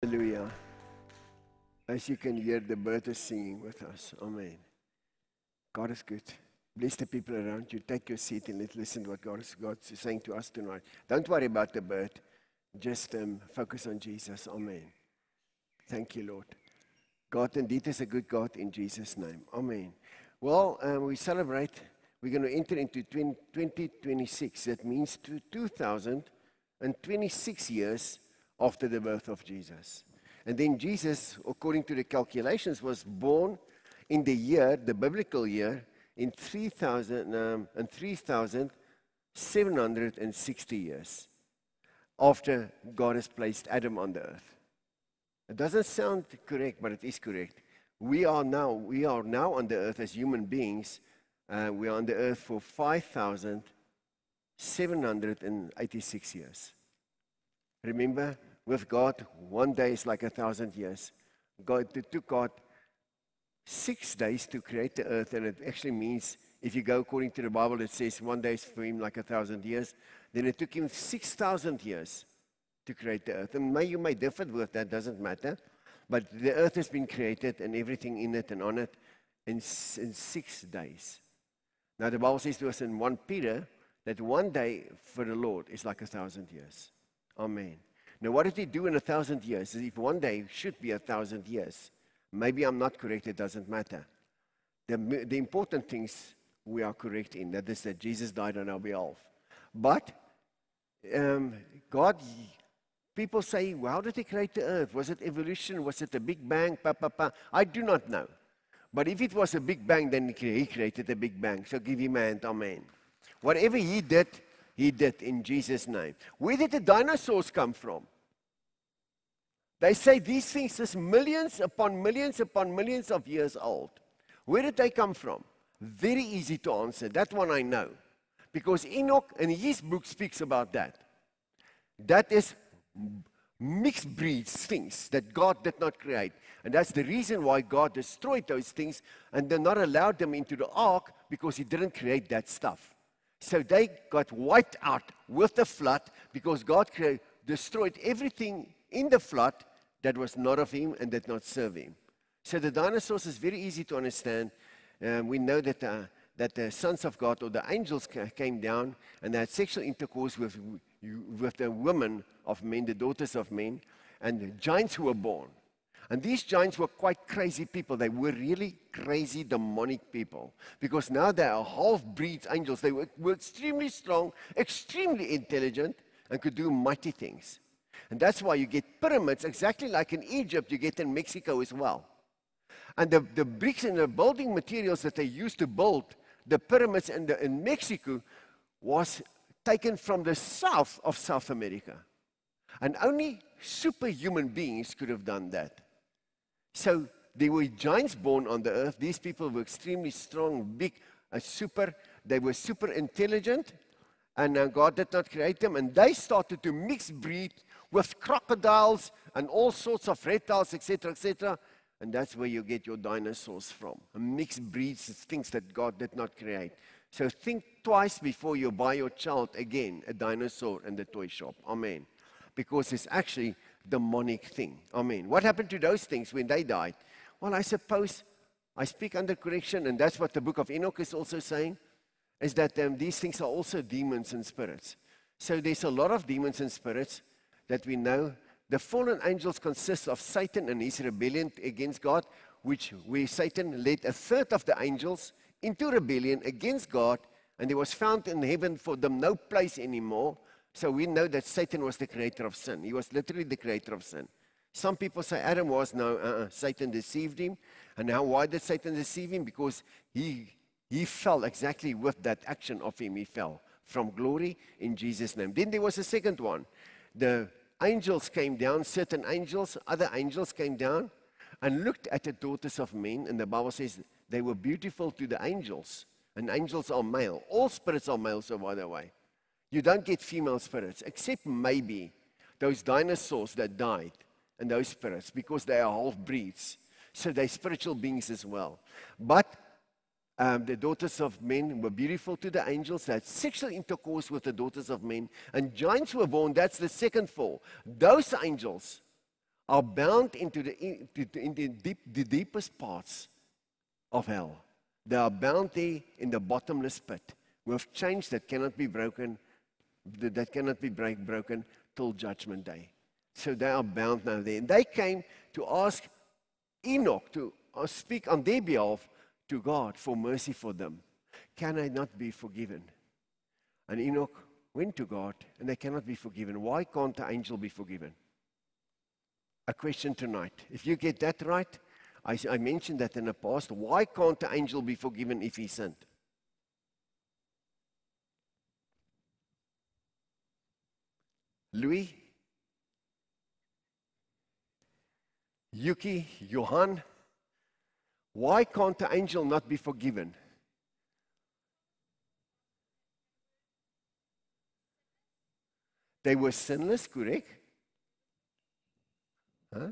Hallelujah. As you can hear, the bird is singing with us. Amen. God is good. Bless the people around you. Take your seat and let's listen to what God is saying to us tonight. Don't worry about the bird. Just focus on Jesus. Amen. Thank you, Lord. God indeed is a good God in Jesus' name. Amen. Well, we celebrate. We're going to enter into 2026. That means 2026 years after the birth of Jesus. And then Jesus, according to the calculations, was born in the year, the biblical year, in 3,760 years after God has placed Adam on the earth. It doesn't sound correct, but it is correct. We are now on the earth as human beings. We are on the earth for 5,786 years. Remember, with God, one day is like 1,000 years. It took God 6 days to create the earth, and it actually means, if you go according to the Bible, it says one day is for him like 1,000 years. Then it took him 6,000 years to create the earth. And you may differ with that, doesn't matter. But the earth has been created and everything in it and on it in 6 days. Now the Bible says to us in 1 Peter that one day for the Lord is like 1,000 years. Amen. Now what did he do in 1,000 years? If one day should be 1,000 years, maybe I'm not correct, it doesn't matter. The important things we are correct in, that is that Jesus died on our behalf. But God, people say, well, how did he create the earth? Was it evolution? Was it a big bang? I do not know. But if it was a big bang, then he created a big bang. So give him a hand, amen. Whatever he did in Jesus' name. Where did the dinosaurs come from? They say these things is millions upon millions upon millions of years old. Where did they come from? Very easy to answer. That one I know. Because Enoch in his book speaks about that. That is mixed breeds things that God did not create. And that's the reason why God destroyed those things and then not allowed them into the ark, because he didn't create that stuff. So they got wiped out with the flood because God destroyed everything in the flood that was not of him and did not serve him. So the dinosaurs is very easy to understand. We know that the sons of God or the angels came down and they had sexual intercourse with the women of men, the daughters of men, and the giants who were born. And these giants were quite crazy people. They were really crazy, demonic people. Because now they are half-breed angels. They were extremely strong, extremely intelligent, and could do mighty things. And that's why you get pyramids, exactly like in Egypt, you get in Mexico as well. And the bricks and the building materials that they used to build the pyramids in Mexico was taken from the south of South America. And only superhuman beings could have done that. So there were giants born on the earth. These people were extremely strong, big, they were super intelligent, and God did not create them. And they started to mix breed with crocodiles and all sorts of reptiles, etc., etc. And that's where you get your dinosaurs from. Mixed breeds, things that God did not create. So think twice before you buy your child again a dinosaur in the toy shop. Amen. Because it's actually a demonic thing. Amen. What happened to those things when they died? Well, I suppose I speak under correction, and that's what the book of Enoch is also saying, is that these things are also demons and spirits. So there's a lot of demons and spirits that we know. The fallen angels consist of Satan and his rebellion against God, where Satan led a third of the angels into rebellion against God, and there was found in heaven for them no place anymore. So we know that Satan was the creator of sin. He was literally the creator of sin. Some people say Adam was. No, Satan deceived him. And now why did Satan deceive him? Because he fell exactly with that action of him. He fell from glory in Jesus' name. Then there was a second one. The angels came down, certain angels, other angels came down and looked at the daughters of men. And the Bible says they were beautiful to the angels. And angels are male. All spirits are male, so by the way. You don't get female spirits, except maybe those dinosaurs that died and those spirits, because they are half-breeds. So they're spiritual beings as well. But the daughters of men were beautiful to the angels. They had sexual intercourse with the daughters of men. And giants were born. That's the second fall. Those angels are bound into the deepest parts of hell. They are bound there in the bottomless pit with chains that cannot be broken, broken till judgment day. So they are bound now there. And they came to ask Enoch to speak on their behalf to God for mercy for them. Can I not be forgiven? And Enoch went to God, and they cannot be forgiven. Why can't the angel be forgiven? A question tonight. If you get that right, I mentioned that in the past. Why can't the angel be forgiven if he sinned? Louis, Yuki, Johan, why can't the angel not be forgiven? They were sinless, correct? Huh?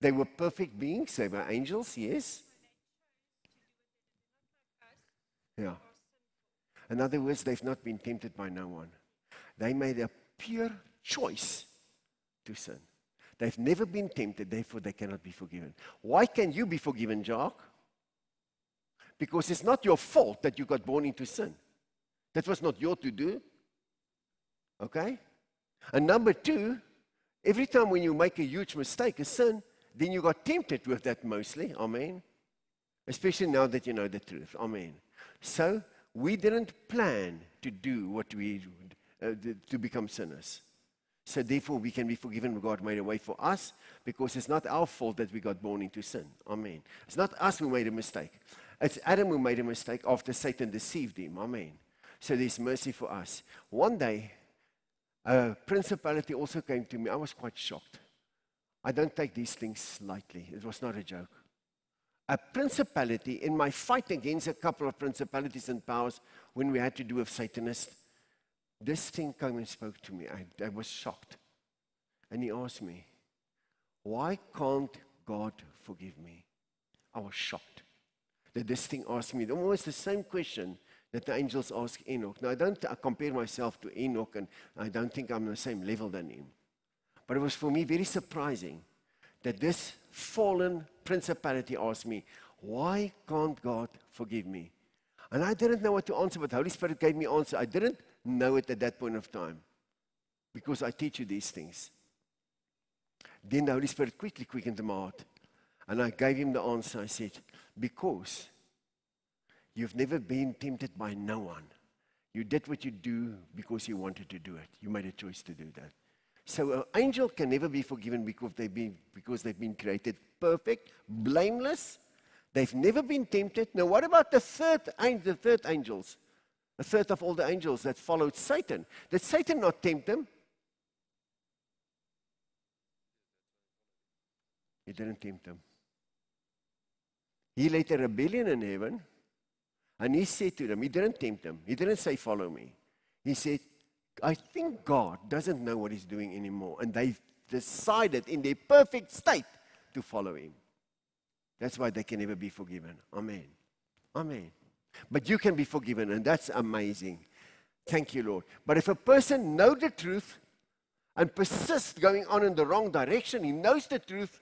They were perfect beings, they were angels, yes? Yeah. In other words, they've not been tempted by no one. They made a pure choice to sin. They've never been tempted, therefore they cannot be forgiven. Why can you be forgiven, Jacques? Because it's not your fault that you got born into sin. That was not your to do. Okay? And number two, every time when you make a huge mistake, a sin, then you got tempted with that mostly. Amen. Especially now that you know the truth. Amen. So, we didn't plan to do what we to become sinners. So therefore we can be forgiven. God made a way for us because it's not our fault that we got born into sin. Amen. It's not us who made a mistake. It's Adam who made a mistake after Satan deceived him. Amen. So there's mercy for us. One day, a principality also came to me. I was quite shocked. I don't take these things lightly. It was not a joke. A principality, in my fight against a couple of principalities and powers when we had to do with Satanists, this thing came and spoke to me. I was shocked. And he asked me, why can't God forgive me? I was shocked that this thing asked me almost the same question that the angels asked Enoch. Now, I don't compare myself to Enoch, and I don't think I'm on the same level than him. But it was for me very surprising that this fallen principality asked me, why can't God forgive me? And I didn't know what to answer, but the Holy Spirit gave me answer. I didn't know it at that point of time because I teach you these things. Then the Holy Spirit quickly quickened my heart. And I gave him the answer. I said, because you've never been tempted by no one. You did what you do because you wanted to do it. You made a choice to do that. So an angel can never be forgiven because they've been created perfect, blameless. They've never been tempted. Now what about the third angels? A third of all the angels that followed Satan. Did Satan not tempt them? He didn't tempt them. He led a rebellion in heaven, and he said to them, he didn't tempt them. He didn't say, follow me. He said, I think God doesn't know what he's doing anymore. And they decided in their perfect state to follow him. That's why they can never be forgiven. Amen. Amen. But you can be forgiven, and that's amazing. Thank you, Lord. But if a person knows the truth and persists going on in the wrong direction, he knows the truth,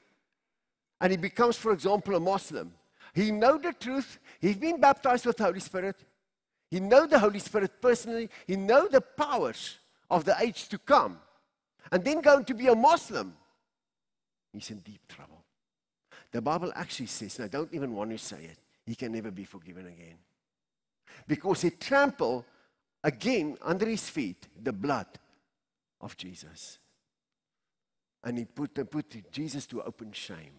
and he becomes, for example, a Muslim. He knows the truth. He's been baptized with the Holy Spirit. He knows the Holy Spirit personally. He knows the powers of the age to come. And then going to be a Muslim. He's in deep trouble. The Bible actually says, and I don't even want to say it, he can never be forgiven again. Because he trampled again under his feet the blood of Jesus. And he put Jesus to open shame.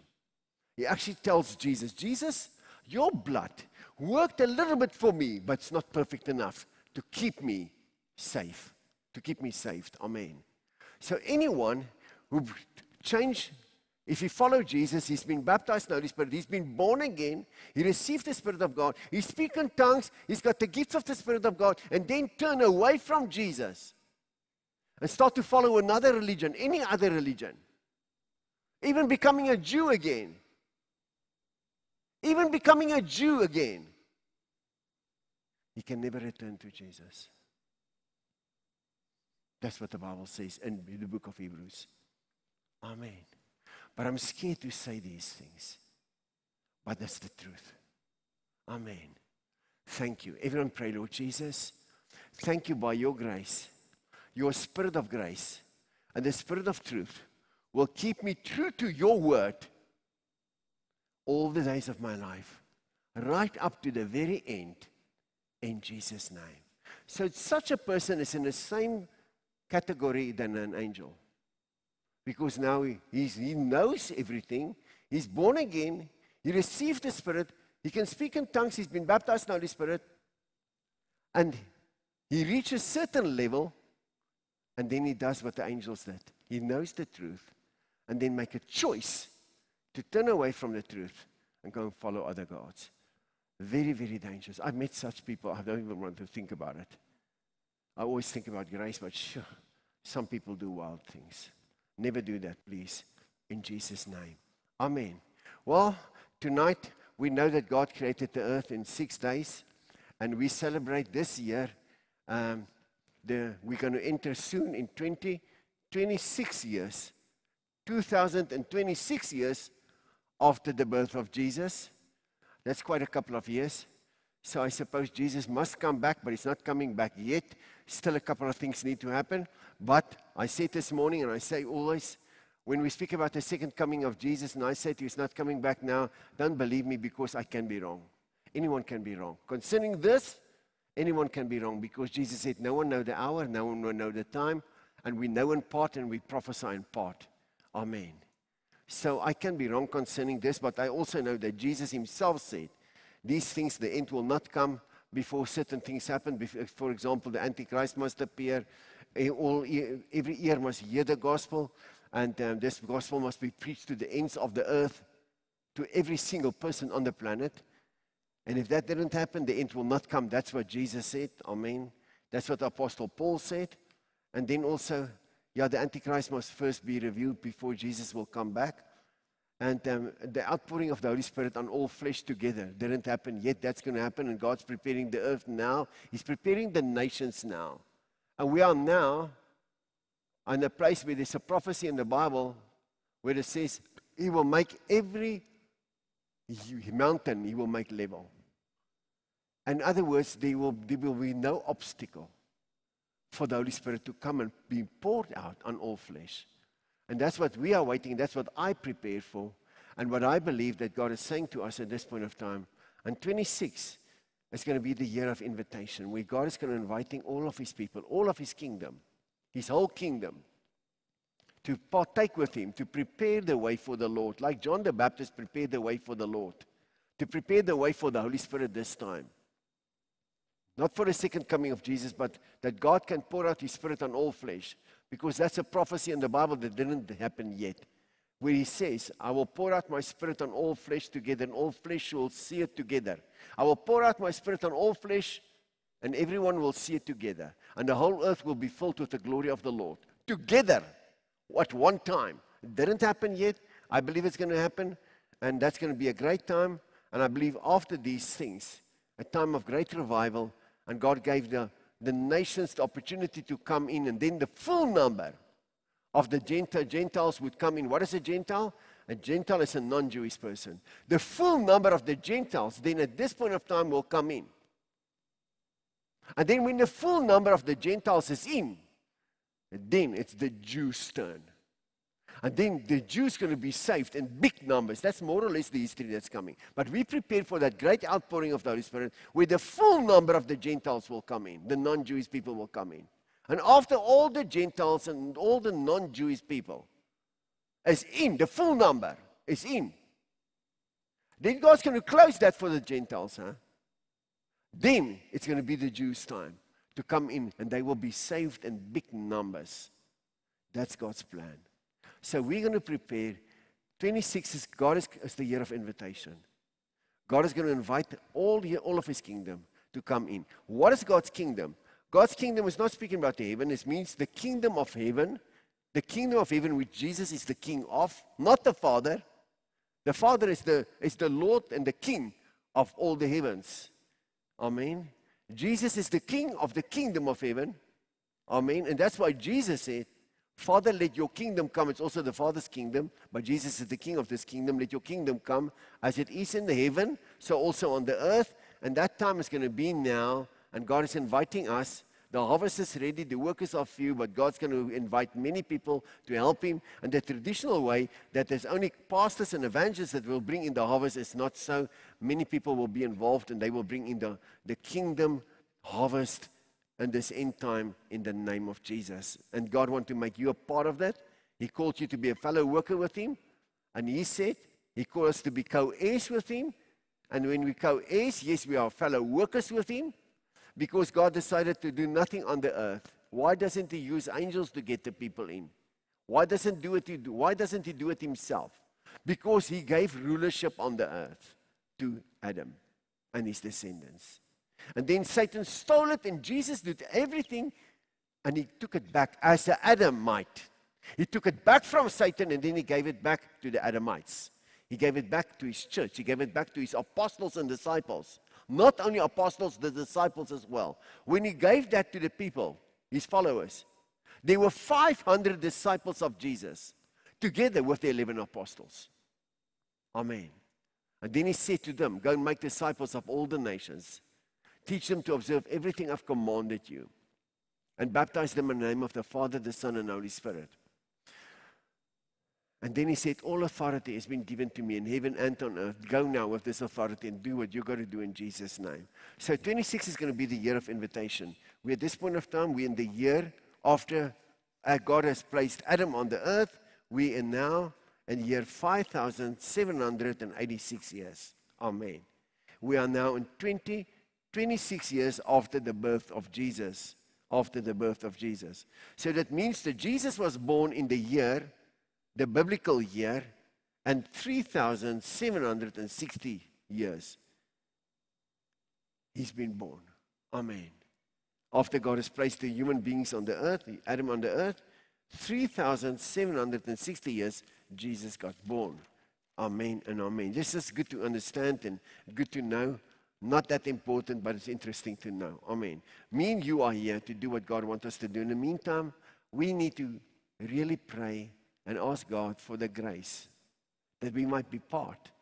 He actually tells Jesus, Jesus, your blood worked a little bit for me, but it's not perfect enough to keep me safe, to keep me saved. Amen. So anyone who changed, if he followed Jesus, he's been baptized in the Holy Spirit, he's been born again, he received the Spirit of God, he speaks in tongues, he's got the gifts of the Spirit of God, and then turn away from Jesus and start to follow another religion, any other religion, even becoming a Jew again. Even becoming a Jew again, he can never return to Jesus. That's what the Bible says in the book of Hebrews. Amen. But I'm scared to say these things. But that's the truth. Amen. Thank you. Everyone pray, Lord Jesus. Thank you by your grace, your spirit of grace, and the spirit of truth will keep me true to your word all the days of my life, right up to the very end, in Jesus' name. So such a person is in the same category than an angel. Because now he knows everything. He's born again. He received the Spirit. He can speak in tongues. He's been baptized in the Holy Spirit. And he reaches a certain level. And then he does what the angels did. He knows the truth. And then make a choice to turn away from the truth and go and follow other gods. Very, very dangerous. I've met such people. I don't even want to think about it. I always think about grace, but sure, some people do wild things. Never do that, please. In Jesus' name. Amen. Well, tonight we know that God created the earth in 6 days. And we celebrate this year. We're going to enter soon in 26 years. 2026 years after the birth of Jesus. That's quite a couple of years. So I suppose Jesus must come back, but he's not coming back yet. Still a couple of things need to happen. But I said this morning, and I say always, when we speak about the second coming of Jesus, and I say to you, he's not coming back now, don't believe me because I can be wrong. Anyone can be wrong. Concerning this, anyone can be wrong because Jesus said, no one knows the hour, no one will know the time, and we know in part and we prophesy in part. Amen. So I can be wrong concerning this, but I also know that Jesus himself said, these things, the end will not come before certain things happen. For example, the Antichrist must appear. Every ear must hear the gospel. And this gospel must be preached to the ends of the earth, to every single person on the planet. And if that didn't happen, the end will not come. That's what Jesus said. Amen. That's what Apostle Paul said. And then also, the Antichrist must first be revealed before Jesus will come back. And the outpouring of the Holy Spirit on all flesh together didn't happen yet. That's going to happen, and God's preparing the earth now. He's preparing the nations now. And we are now in a place where there's a prophecy in the Bible where it says, he will make every mountain, he will make level. In other words, there will be no obstacle for the Holy Spirit to come and be poured out on all flesh. And that's what we are waiting. That's what I prepare for. And what I believe that God is saying to us at this point of time. And 26 is going to be the year of invitation, where God is going to inviting all of his people, all of his kingdom, his whole kingdom, to partake with him, to prepare the way for the Lord. Like John the Baptist prepared the way for the Lord. To prepare the way for the Holy Spirit this time. Not for the second coming of Jesus, but that God can pour out his Spirit on all flesh. Because that's a prophecy in the Bible that didn't happen yet. Where he says, I will pour out my Spirit on all flesh together, and all flesh will see it together. I will pour out my Spirit on all flesh, and everyone will see it together. And the whole earth will be filled with the glory of the Lord. Together, at one time. It didn't happen yet. I believe it's going to happen. And that's going to be a great time. And I believe after these things, a time of great revival, and God gave the nations the opportunity to come in, and then the full number of the Gentiles would come in. What is a Gentile? A Gentile is a non-Jewish person. The full number of the Gentiles then at this point of time will come in. And then when the full number of the Gentiles is in, then it's the Jews' turn. And then the Jews are going to be saved in big numbers. That's more or less the history that's coming. But we prepare for that great outpouring of the Holy Spirit where the full number of the Gentiles will come in. The non-Jewish people will come in. And after all the Gentiles and all the non-Jewish people is in, the full number is in, then God's going to close that for the Gentiles. Then it's going to be the Jews' time to come in, and they will be saved in big numbers. That's God's plan. So we're going to prepare. 26 is the year of invitation. God is going to invite all of his kingdom to come in. What is God's kingdom? God's kingdom is not speaking about the heaven. It means the kingdom of heaven. The kingdom of heaven which Jesus is the king of, not the Father. The Father is the Lord and the King of all the heavens. Amen. Jesus is the King of the kingdom of heaven. Amen. And that's why Jesus said, Father, let your kingdom come. It's also the Father's kingdom, but Jesus is the king of this kingdom. Let your kingdom come as it is in the heaven, so also on the earth. And that time is going to be now, and God is inviting us. The harvest is ready, the workers are few, but God's going to invite many people to help him. And the traditional way that there's only pastors and evangelists that will bring in the harvest is not so. Many people will be involved, and they will bring in the kingdom harvest and this end time in the name of Jesus. And God wants to make you a part of that. He called you to be a fellow worker with him. And he said, he called us to be co-heirs with him. And when we co-heirs, yes, we are fellow workers with him. Because God decided to do nothing on the earth. Why doesn't he use angels to get the people in? Why doesn't he do it himself? Because he gave rulership on the earth to Adam and his descendants. And then Satan stole it, and Jesus did everything, and he took it back as the Adamite. He took it back from Satan, and then he gave it back to the Adamites. He gave it back to his church. He gave it back to his apostles and disciples. Not only apostles, the disciples as well. When he gave that to the people, his followers, there were 500 disciples of Jesus, together with the 11 apostles. Amen. And then he said to them, go and make disciples of all the nations. Teach them to observe everything I've commanded you. And baptize them in the name of the Father, the Son, and the Holy Spirit. And then he said, all authority has been given to me in heaven and on earth. Go now with this authority and do what you've got to do in Jesus' name. So 26 is going to be the year of invitation. We're at this point of time, we're in the year after God has placed Adam on the earth. We are now in year 5,786 years. Amen. We are now in 26 years after the birth of Jesus. After the birth of Jesus. So that means that Jesus was born in the year, the biblical year, and 3,760 years he's been born. Amen. After God has placed the human beings on the earth, Adam on the earth, 3,760 years, Jesus got born. Amen and amen. This is good to understand and good to know. Not that important, but it's interesting to know. Amen. Me and you are here to do what God wants us to do. In the meantime, we need to really pray and ask God for the grace that we might be part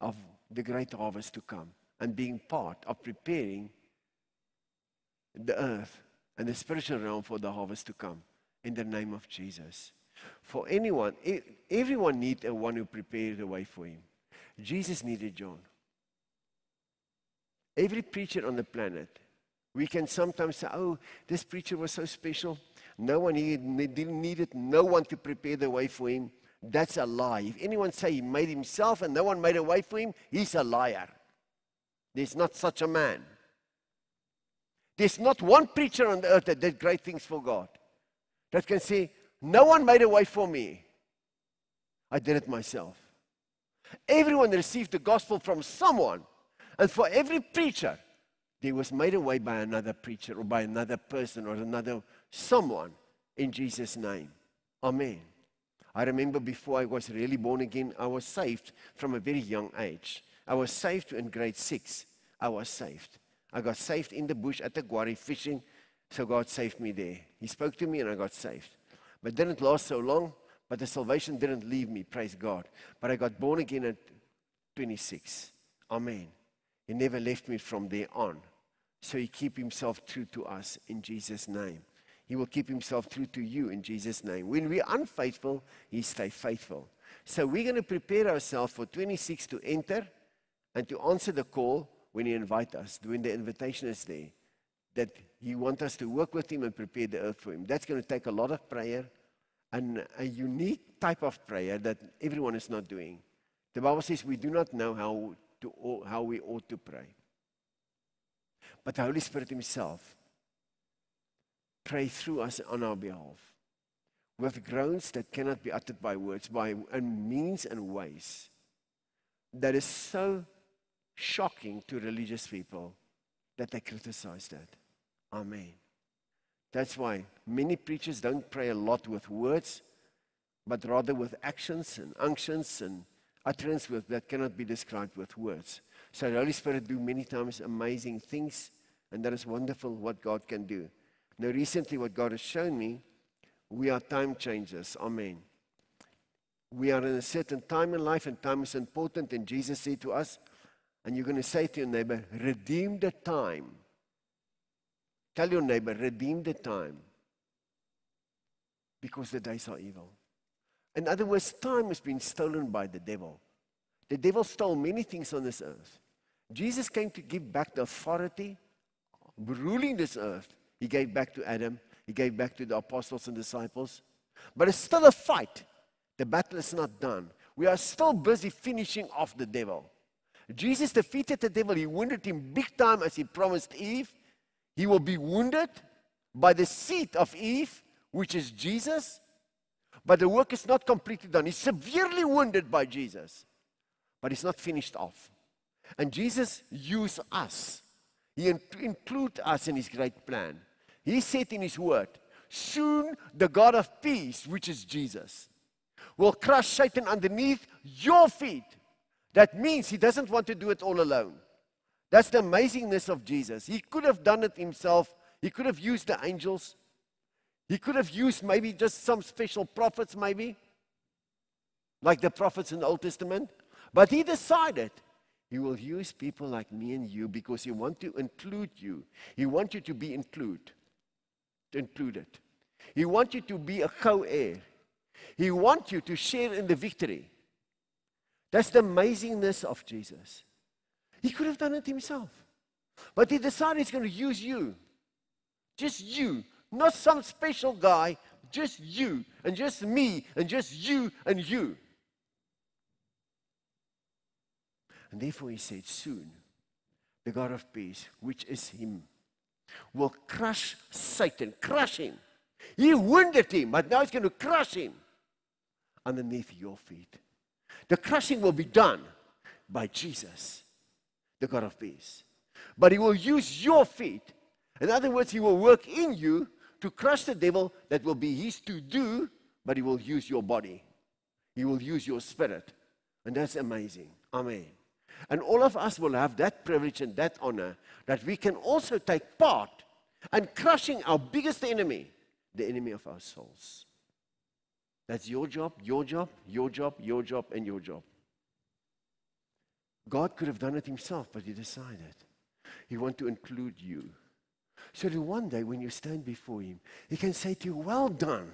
of the great harvest to come and being part of preparing the earth and the spiritual realm for the harvest to come in the name of Jesus. For anyone, everyone needs a one who prepared the way for him. Jesus needed John. Every preacher on the planet, we can sometimes say, oh, this preacher was so special. No one needed no one to prepare the way for him. That's a lie. If anyone say he made himself and no one made a way for him, he's a liar. There's not such a man. There's not one preacher on the earth that did great things for God that can say, no one made a way for me. I did it myself. Everyone received the gospel from someone. And for every preacher, there was made a way by another preacher or by another person or another someone in Jesus' name. Amen. I remember before I was really born again, I was saved from a very young age. I was saved in grade 6. I was saved. I got saved in the bush at the quarry fishing, so God saved me there. He spoke to me and I got saved. But it didn't last so long, but the salvation didn't leave me, praise God. But I got born again at 26. Amen. He never left me from there on. So he keep himself true to us in Jesus' name. He will keep himself true to you in Jesus' name. When we're unfaithful, he stays faithful. So we're going to prepare ourselves for 26 to enter and to answer the call when he invites us, when the invitation is there, that he wants us to work with him and prepare the earth for him. That's going to take a lot of prayer and a unique type of prayer that everyone is not doing. The Bible says we do not know how we ought to pray. But the Holy Spirit himself prays through us on our behalf with groans that cannot be uttered by words, by means and ways that is so shocking to religious people that they criticize that. Amen. That's why many preachers don't pray a lot with words, but rather with actions and unctions and utterance that cannot be described with words. So the Holy Spirit do many times amazing things, and that is wonderful what God can do. Now, recently, what God has shown me, we are time changers. Amen. We are in a certain time in life, and time is important. And Jesus said to us, and you're going to say to your neighbor, redeem the time. Tell your neighbor, redeem the time. Because the days are evil. In other words, time has been stolen by the devil. The devil stole many things on this earth. Jesus came to give back the authority ruling this earth. He gave back to Adam. He gave back to the apostles and disciples. But it's still a fight. The battle is not done. We are still busy finishing off the devil. Jesus defeated the devil. He wounded him big time as he promised Eve. He will be wounded by the seed of Eve, which is Jesus. But the work is not completely done. He's severely wounded by Jesus. But he's not finished off. And Jesus used us. He included us in his great plan. He said in his word, soon the God of peace, which is Jesus, will crush Satan underneath your feet. That means he doesn't want to do it all alone. That's the amazingness of Jesus. He could have done it himself. He could have used the angels. He could have used maybe just some special prophets maybe, like the prophets in the Old Testament. But he decided he will use people like me and you because he wants to include you. He wants you to be included. He wants you to be a co-heir. He wants you to share in the victory. That's the amazingness of Jesus. He could have done it himself. But he decided he's going to use you. Just you. Not some special guy. Just you. And just me. And just you and you. And therefore he said, soon, the God of peace, which is him, will crush Satan. Crush him. He wounded him, but now he's going to crush him underneath your feet. The crushing will be done by Jesus, the God of peace. But he will use your feet. In other words, he will work in you to crush the devil. That will be his to do, but he will use your body. He will use your spirit. And that's amazing. Amen. And all of us will have that privilege and that honor that we can also take part in crushing our biggest enemy, the enemy of our souls. That's your job, your job, your job, your job, and your job. God could have done it himself, but he decided he wants to include you. So that one day when you stand before him, he can say to you, well done,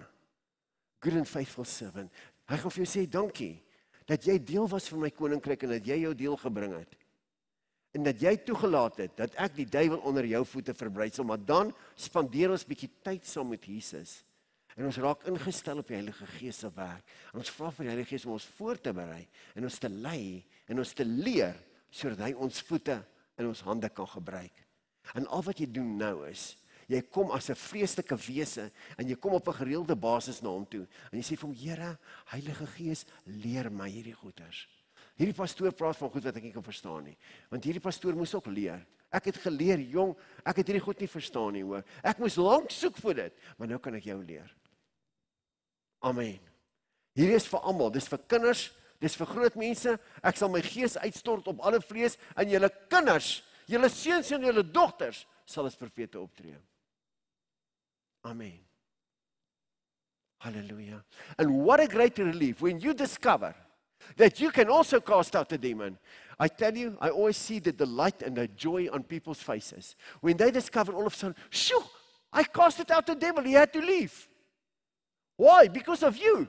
good and faithful servant. Hy gaan vir jou sê, dankie, dat jy deel was van my koninkryk en dat jy jou deel gebring het. En dat jy toegelaat het, dat ek die duiwel onder jou voete verbrytsel, maar dan spandeer ons bietjie tyd saam met Jesus. En ons raak ingestel op die Heilige Gees se werk. En ons vra vir die Heilige Gees om ons voor te berei en ons te lei en ons te leer sodat hy ons voete en ons hande kan gebruik. En al wat jy doen nou is, jy kom as 'n vreeslike wese en jy kom op 'n gereelde basis na hom toe en jy sê vir hom, Here, Heilige Gees, leer my hierdie goeders. Hierdie pastoor praat van goed wat ek nie kan verstaan nie. Want hierdie pastoor moes ook leer. Ek het geleer, jong, ek het hierdie goed nie verstaan nie, hoor. Ek moes lank soek vir dit, maar nou kan ek jou leer. Amen. Hierdie is vir almal, dis vir kinders, dis vir groot mense. Ek sal my gees uitstort op alle vlees en julle kinders, julle seuns en julle dogters sal as profete optree. Amen. Hallelujah. And what a great relief when you discover that you can also cast out a demon. I tell you, I always see the delight and the joy on people's faces. When they discover all of a sudden, shoo, I casted out the devil, he had to leave. Why? Because of you.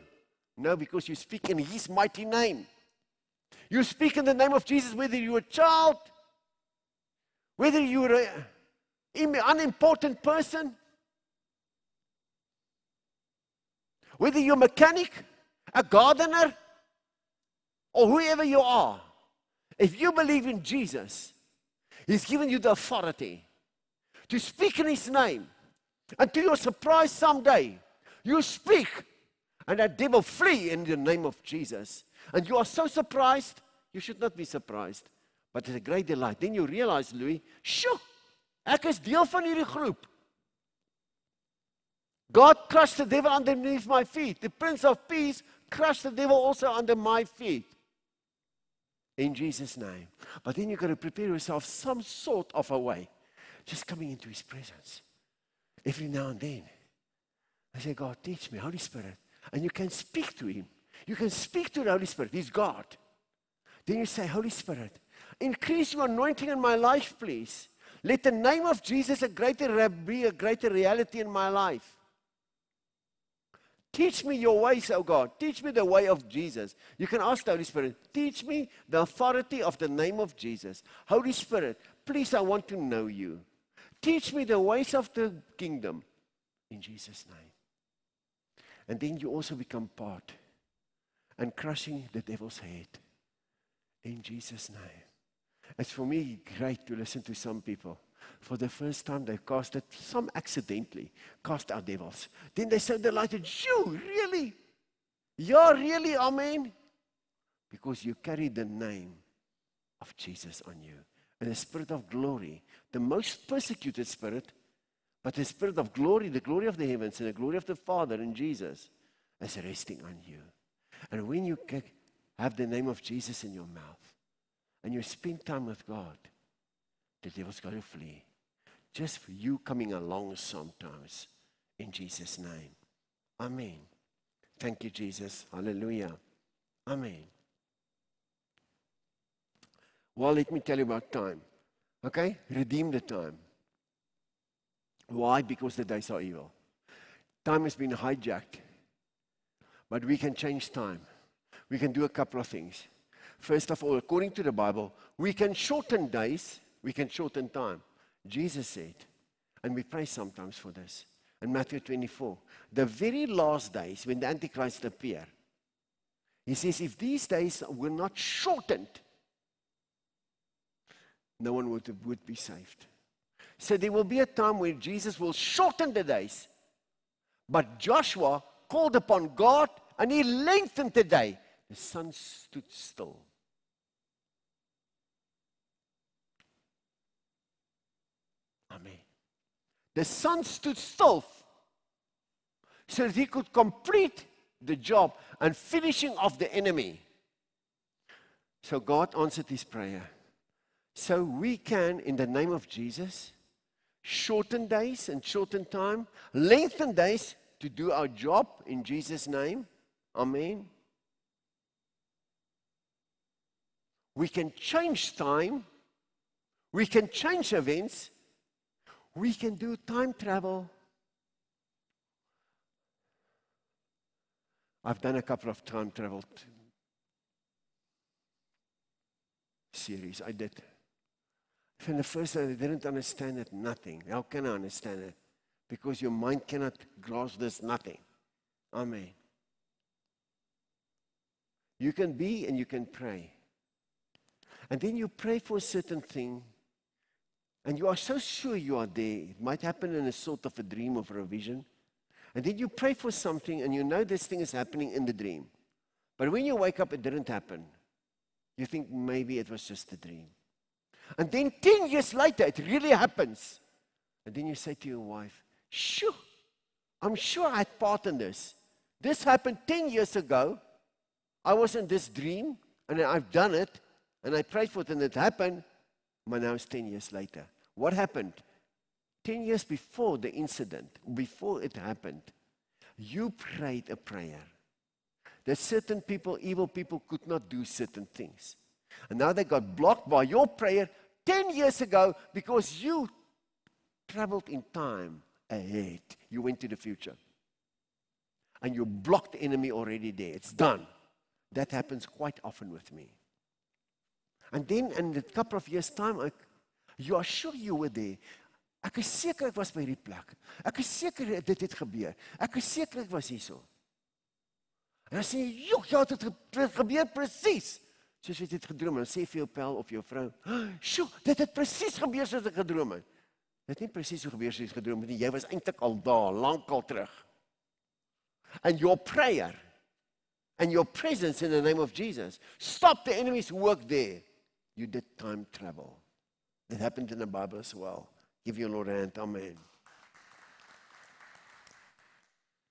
No, because you speak in his mighty name. You speak in the name of Jesus, whether you're a child, whether you're an unimportant person, whether you're a mechanic, a gardener, or whoever you are. If you believe in Jesus, he's given you the authority to speak in his name. And to your surprise someday, you speak, and that devil flee in the name of Jesus. And you are so surprised, you should not be surprised. But it's a great delight. Then you realize, Louis, shoo, ek is deel van hierdie groep. God crushed the devil underneath my feet. The Prince of Peace crushed the devil also under my feet. In Jesus' name. But then you've got to prepare yourself some sort of a way. Just coming into his presence. every now and then. I say, God, teach me, Holy Spirit. And you can speak to Him. You can speak to the Holy Spirit. He's God. Then you say, Holy Spirit, increase your anointing in my life, please. Let the name of Jesus be a greater reality in my life. Teach me your ways, oh God. Teach me the way of Jesus. You can ask the Holy Spirit, teach me the authority of the name of Jesus. Holy Spirit, please, I want to know you. Teach me the ways of the kingdom. In Jesus' name. And then you also become part and crushing the devil's head. In Jesus' name. It's for me great to listen to some people. For the first time they casted, some accidentally, cast out devils. Then they so delighted, you, really? Yeah, really, amen? Because you carry the name of Jesus on you. And the spirit of glory, the most persecuted spirit, but the spirit of glory, the glory of the heavens and the glory of the Father in Jesus is resting on you. And when you have the name of Jesus in your mouth and you spend time with God, the devil's got to flee. Just for you coming along sometimes. In Jesus' name. Amen. Thank you, Jesus. Hallelujah. Amen. Well, let me tell you about time. Okay? Redeem the time. Why? Because the days are evil. Time has been hijacked. But we can change time. We can do a couple of things. First of all, according to the Bible, we can shorten days, we can shorten time. Jesus said, and we pray sometimes for this, in Matthew 24, the very last days when the Antichrist appear, He says, if these days were not shortened, no one would be saved. So there will be a time where Jesus will shorten the days. But Joshua called upon God and he lengthened the day. The sun stood still. Amen. The sun stood still so that he could complete the job and finishing off the enemy. So God answered his prayer. So we can, in the name of Jesus, shorten days and shorten time, lengthen days to do our job in Jesus' name. Amen. We can change time. We can change events. We can do time travel. I've done a couple of time travel series. I did. From the first time, I didn't understand it, nothing. How can I understand it? Because your mind cannot grasp this nothing. Amen. You can be and you can pray. And then you pray for a certain thing, and you are so sure you are there. It might happen in a sort of a dream or a vision. And then you pray for something, and you know this thing is happening in the dream. But when you wake up, it didn't happen. You think maybe it was just a dream. And then 10 years later, it really happens. And then you say to your wife, "Shoo, I'm sure I had part in this. This happened 10 years ago. I was in this dream, and I've done it, and I prayed for it, and it happened. But now it's 10 years later. What happened? 10 years before the incident, before it happened, you prayed a prayer that certain people, evil people, could not do certain things. And now they got blocked by your prayer 10 years ago because you traveled in time ahead. You went to the future. And you blocked the enemy already there. It's done. That happens quite often with me. And then in a couple of years' time, you are sure you were there. Ek is seker ek was by die plek. Ek is seker dit het gebeur. Ek is seker ek was hierso. En dan sê jy, "Joh, ja, dit gebeur presies soos jy dit gedroom het." Dan sê vir jou pel of jou vrou, "Sjoe, dit het presies gebeur soos ek gedroom het." Dit het nie presies so gebeur soos jy gedroom het nie. Jy was eintlik al daar, lankal terug. And your prayer and your presence in the name of Jesus stop the enemy's work there. You did time travel. That happened in the Bible as well. Give your Lord a hand. Amen.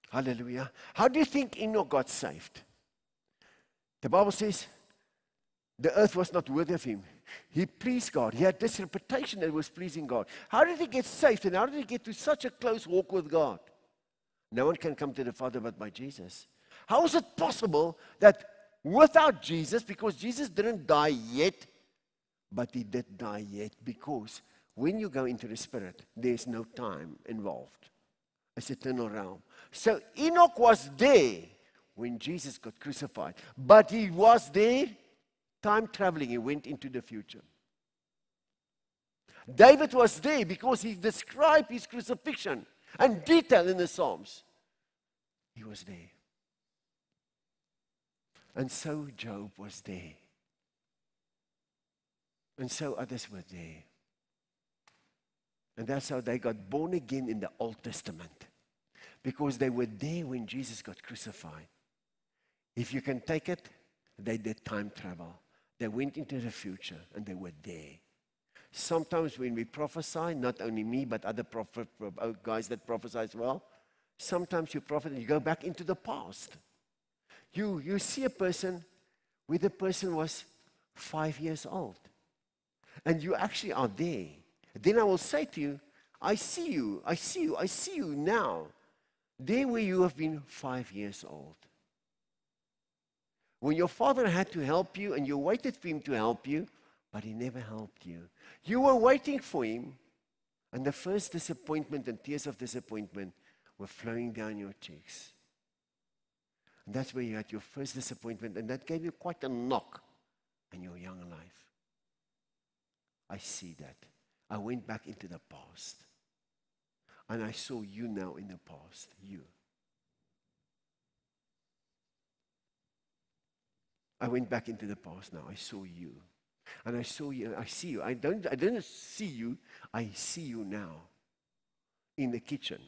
Hallelujah. How do you think Enoch got saved? The Bible says The earth was not worthy of him. He pleased God. He had this reputation that was pleasing God. How did he get saved, and how did he get to such a close walk with God? No one can come to the Father but by Jesus. How is it possible that without Jesus, because Jesus didn't die yet, but he did die yet, because when you go into the Spirit, there's no time involved. It's eternal realm. So Enoch was there when Jesus got crucified, but he was there time traveling. He went into the future. David was there because he described his crucifixion and detail in the Psalms. He was there. And so Job was there. And so others were there. And that's how they got born again in the Old Testament. Because they were there when Jesus got crucified. If you can take it, they did time travel. They went into the future and they were there. Sometimes when we prophesy, not only me, but other guys that prophesy as well, sometimes you prophet and you go back into the past. You see a person where the person was 5 years old. And you actually are there. Then I will say to you, I see you, I see you, I see you now. There where you have been 5 years old. When your father had to help you and you waited for him to help you, but he never helped you. You were waiting for him, and the first disappointment and tears of disappointment were flowing down your cheeks. And that's where you had your first disappointment, and that gave you quite a knock in your young life. I see that. I went back into the past. And I saw you now in the past. You. I went back into the past now. I saw you. And I saw you. I see you. I didn't see you. I see you now. In the kitchen.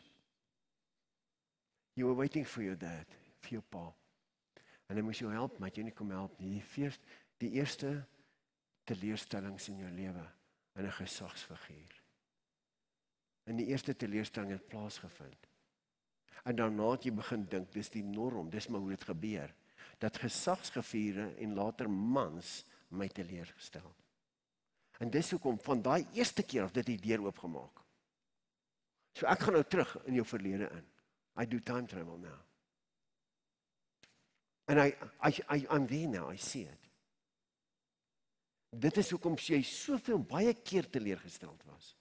You were waiting for your dad. For your pa. En dan moes jy help, maar jy nie kom help nie. Die eerste teleurstellings in jou lewe in 'n gesagsfiguur. En die eerste teleurstelling het plaasgevind. En daarna het jy begin dink, dis die norm, dis maar hoe dit gebeur. Dat gesagsfigure en later mans my teleurgestel. En dis hoekom van daai eerste keer of dit die deur oopgemaak. So ek gaan nou terug in jou verlede in. I do time travel now. And I'm there now, I see it. Dit is hoekom jy soveel baie keer teleurgesteld was.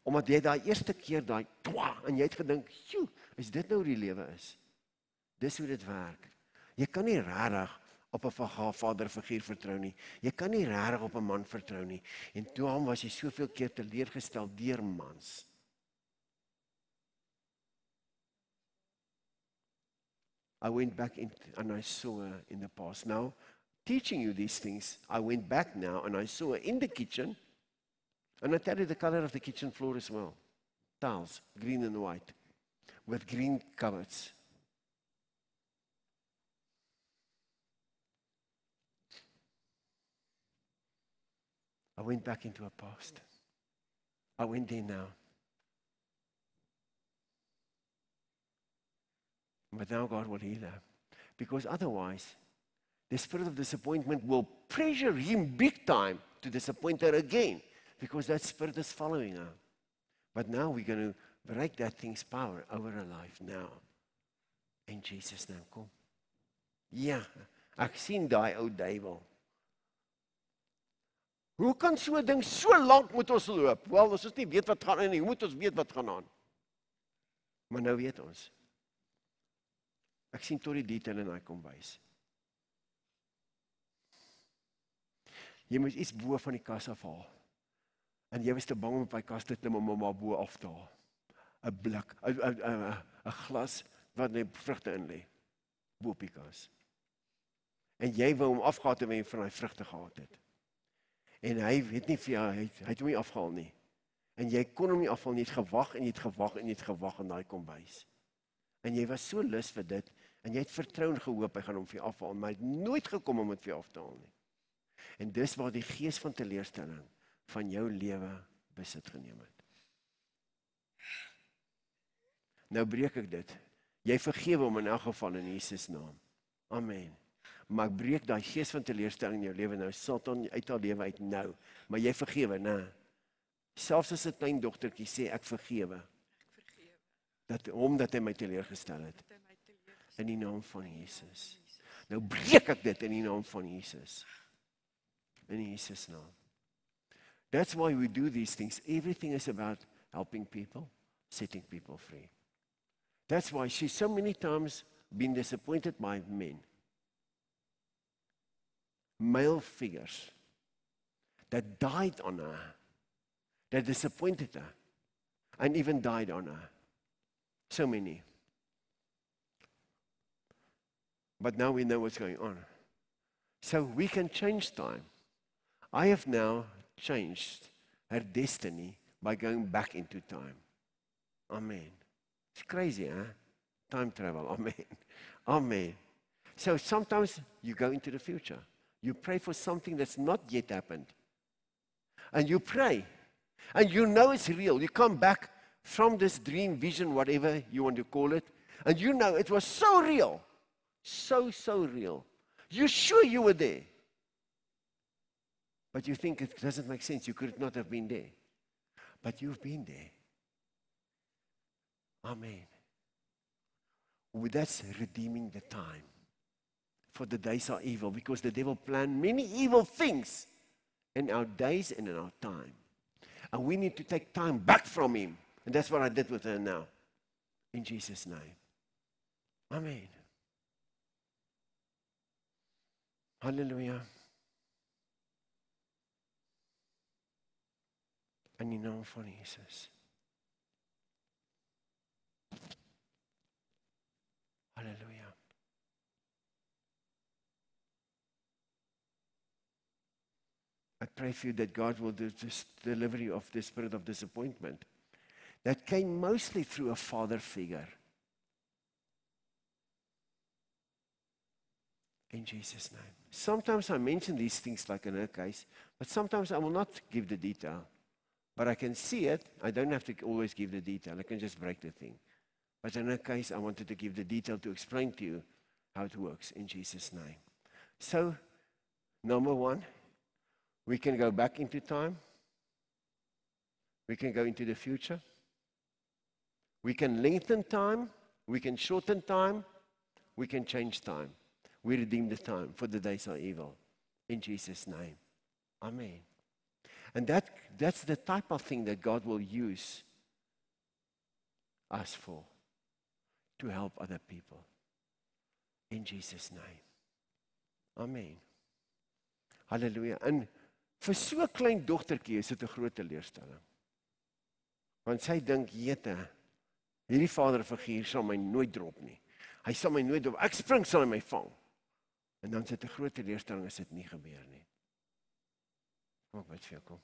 Omdat jy daai eerste keer daai en jy het gedink, "Sjoe, is dit nou hoe die lewe is?" Dis hoe dit werk. Jy kan nie regtig op 'n vaderfiguur vertrou nie. Jy kan nie regtig op 'n man vertrou nie. En toe was jy soveel keer teleurgestel deur mans. I went back and I saw her in the past. Now, teaching you these things, I went back now and I saw her in the kitchen. And I tell you the color of the kitchen floor as well. Tiles, green and white, with green cupboards. I went back into her past. I went there now. But now God will heal her. Because otherwise, the spirit of disappointment will pressure him big time to disappoint her again. Because that spirit is following her. But now we're going to break that thing's power over her life now. In Jesus' name, kom. Ja, ek sien daai ou duiwel. Hoe kan so 'n ding so lank moet ons loop? Wel, ons nie weet wat gaan aan nie. Hoe moet ons weet wat gaan aan? Maar nou weet ons. Ek sien tot die detail in hy kombuis. Jy moet iets bo van die kas afhaal. En jy was te bang om op hy kas te klim om hom maar bo af te haal. 'n blik, 'n glas wat net vrugte in lê. Bo op die kas. En jy wou hom afgehaal het en van hy vrugte gehad het. En hy weet nie vir jou, hy het hom nie afgehaal nie. En jy kon hom nie afhaal nie, jy het gewag en jy het gewag en jy het gewag in daai kombuis. En jy was so lus vir dit en jy het vertrou en gehoop hy gaan hom vir jou afhaal, maar hy het nooit gekom om dit vir jou af te haal nie. En dis waar die gees van teleurstelling van jou lewe besit geneem het. Nou breek ek dit. Jy vergewe hom in elk geval in Jesus naam. Amen. maar ek breek daai gees van teleurstelling in jou lewe nou, Satan uit haar lewe uit nou, maar jy vergewe, né? Selfs as 'n klein dogtertjie sê ek vergewe, omdat hy my teleurgestel het, in die naam van Jesus. Nou breek ek dit in die naam van Jesus. In Jesus' naam. That's why we do these things. Everything is about helping people, setting people free. That's why she's so many times been disappointed by men. Male figures that died on her, that disappointed her, and even died on her. So many. But now we know what's going on. So we can change time. I have now changed her destiny by going back into time. Amen. It's crazy, huh? Time travel. Amen. Amen. So sometimes you go into the future. You pray for something that's not yet happened. And you pray. And you know it's real. You come back from this dream, vision, whatever you want to call it. And you know it was so real. So real. You're sure you were there. But you think it doesn't make sense. You could not have been there. But you've been there. Amen. Well, that's redeeming the time. For the days are evil, because the devil planned many evil things in our days and in our time. And we need to take time back from him. And that's what I did with her now. In Jesus' name. Amen. Hallelujah. In die naam van Jesus. Hallelujah. I pray for you that God will do this delivery of the spirit of disappointment that came mostly through a father figure. In Jesus' name. Sometimes I mention these things like in her case, but sometimes I will not give the detail. But I can see it. I don't have to always give the detail. I can just break the thing. But in her case, I wanted to give the detail to explain to you how it works in Jesus' name. So, number one, we can go back into time. We can go into the future. We can lengthen time. We can shorten time. We can change time. We redeem the time, for the days are evil. In Jesus' name. Amen. And that's the type of thing that God will use us for, to help other people. In Jesus' name. Amen. Hallelujah. En vir so 'n klein dogtertjie is dit 'n groot teleurstelling. Want sy dink, jete, hierdie vaderfiguur sal my nooit drop nie. Hy sal my nooit drop. Ek spring, sal hy my vang. En dan is dit 'n groot teleurstelling as dit nie gebeur nie. Kom ek bid vir jou, kom.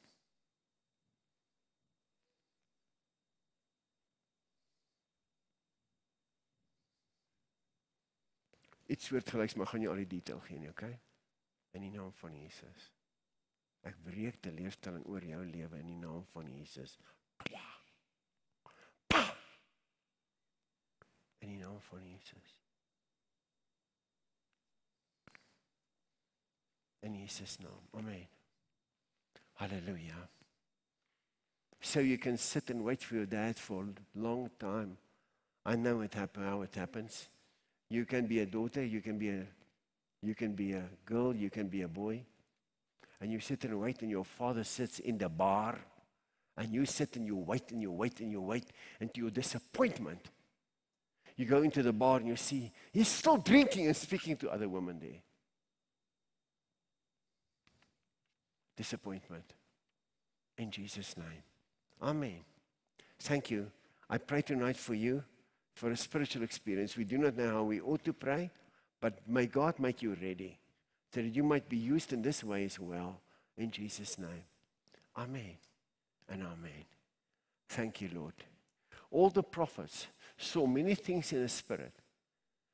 Iets soortgelyks, maar gaan jy al die detail gee nie, okay? In die naam van Jesus. Ek breek teleurstelling oor jou lewe in die naam van Jesus. In die naam van Jesus. In Jesus' naam. Amen. Hallelujah. So you can sit and wait for your dad for a long time. I know how it happens. You can be a daughter, you can be a girl, you can be a boy. And you sit and wait, and your father sits in the bar. And you sit and you wait and you wait and you wait. And to your disappointment, you go into the bar and you see he's still drinking and speaking to other women there. Disappointment. In Jesus' name. Amen. Thank you. I pray tonight for you, for a spiritual experience. We do not know how we ought to pray, but may God make you ready, so that you might be used in this way as well. In Jesus' name. Amen. And amen. Thank you, Lord. All the prophets saw many things in the Spirit,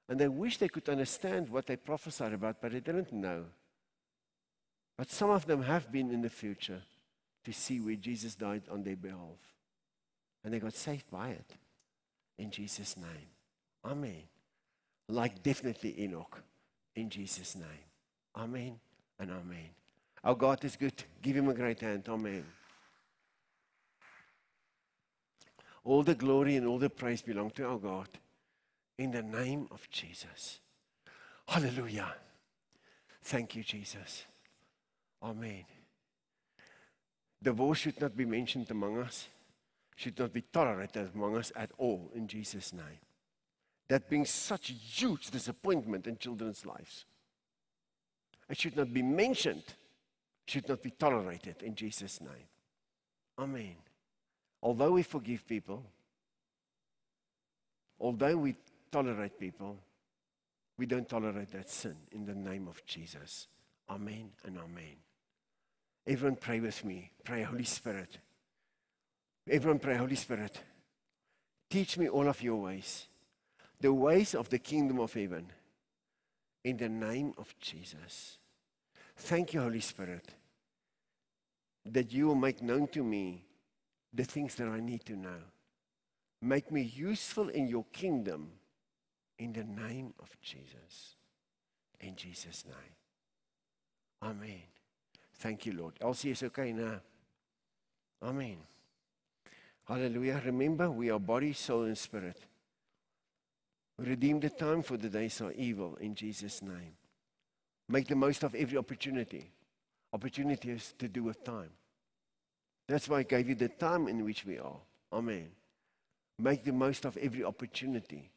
and they wish they could understand what they prophesied about, but they didn't know. But some of them have been in the future to see where Jesus died on their behalf. And they got saved by it. In Jesus' name. Amen. Like definitely Enoch. In Jesus' name. Amen and amen. Our God is good. Give him a great hand. Amen. All the glory and all the praise belong to our God. In the name of Jesus. Hallelujah. Thank you, Jesus. Amen. Divorce should not be mentioned among us. Should not be tolerated among us at all in Jesus' name. That brings such huge disappointment in children's lives. It should not be mentioned. Should not be tolerated in Jesus' name. Amen. Although we forgive people, although we tolerate people, we don't tolerate that sin in the name of Jesus. Amen and amen. Everyone pray with me. Pray, Holy Spirit. Everyone pray, Holy Spirit. Teach me all of your ways. The ways of the kingdom of heaven. In the name of Jesus. Thank you, Holy Spirit, that you will make known to me the things that I need to know. Make me useful in your kingdom in the name of Jesus. In Jesus' name. Amen. Thank you, Lord. Elsie is okay now. Amen. Hallelujah. Remember, we are body, soul, and spirit. Redeem the time, for the days are evil in Jesus' name. Make the most of every opportunity. Opportunity is to do with time. That's why I gave you the time in which we are. Amen. Make the most of every opportunity.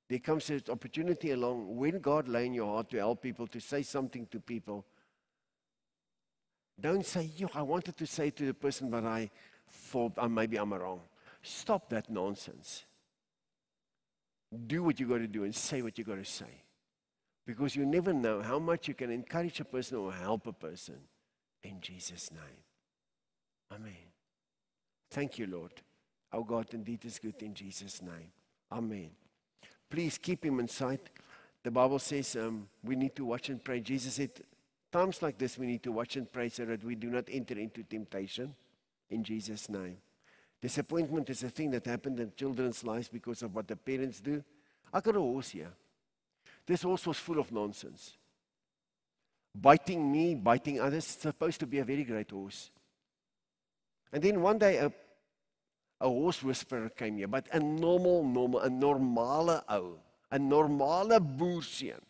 There comes an opportunity along when God lay in your heart to help people, to say something to people. Don't say, I wanted to say to the person, but I thought maybe I'm wrong. Stop that nonsense. Do what you got to do and say what you got to say. Because you never know how much you can encourage a person or help a person. In Jesus' name. Amen. Thank you, Lord. Our God indeed is good in Jesus' name. Amen. Please keep him in sight. The Bible says we need to watch and pray. Jesus said, times like this we need to watch and pray so that we do not enter into temptation. In Jesus' name. Disappointment is a thing that happened in children's lives because of what the parents do. I got a horse here. This horse was full of nonsense. Biting me, biting others. It's supposed to be a very great horse. And then one day a horse whisperer came here, but a normale ou, 'n normale boerseun.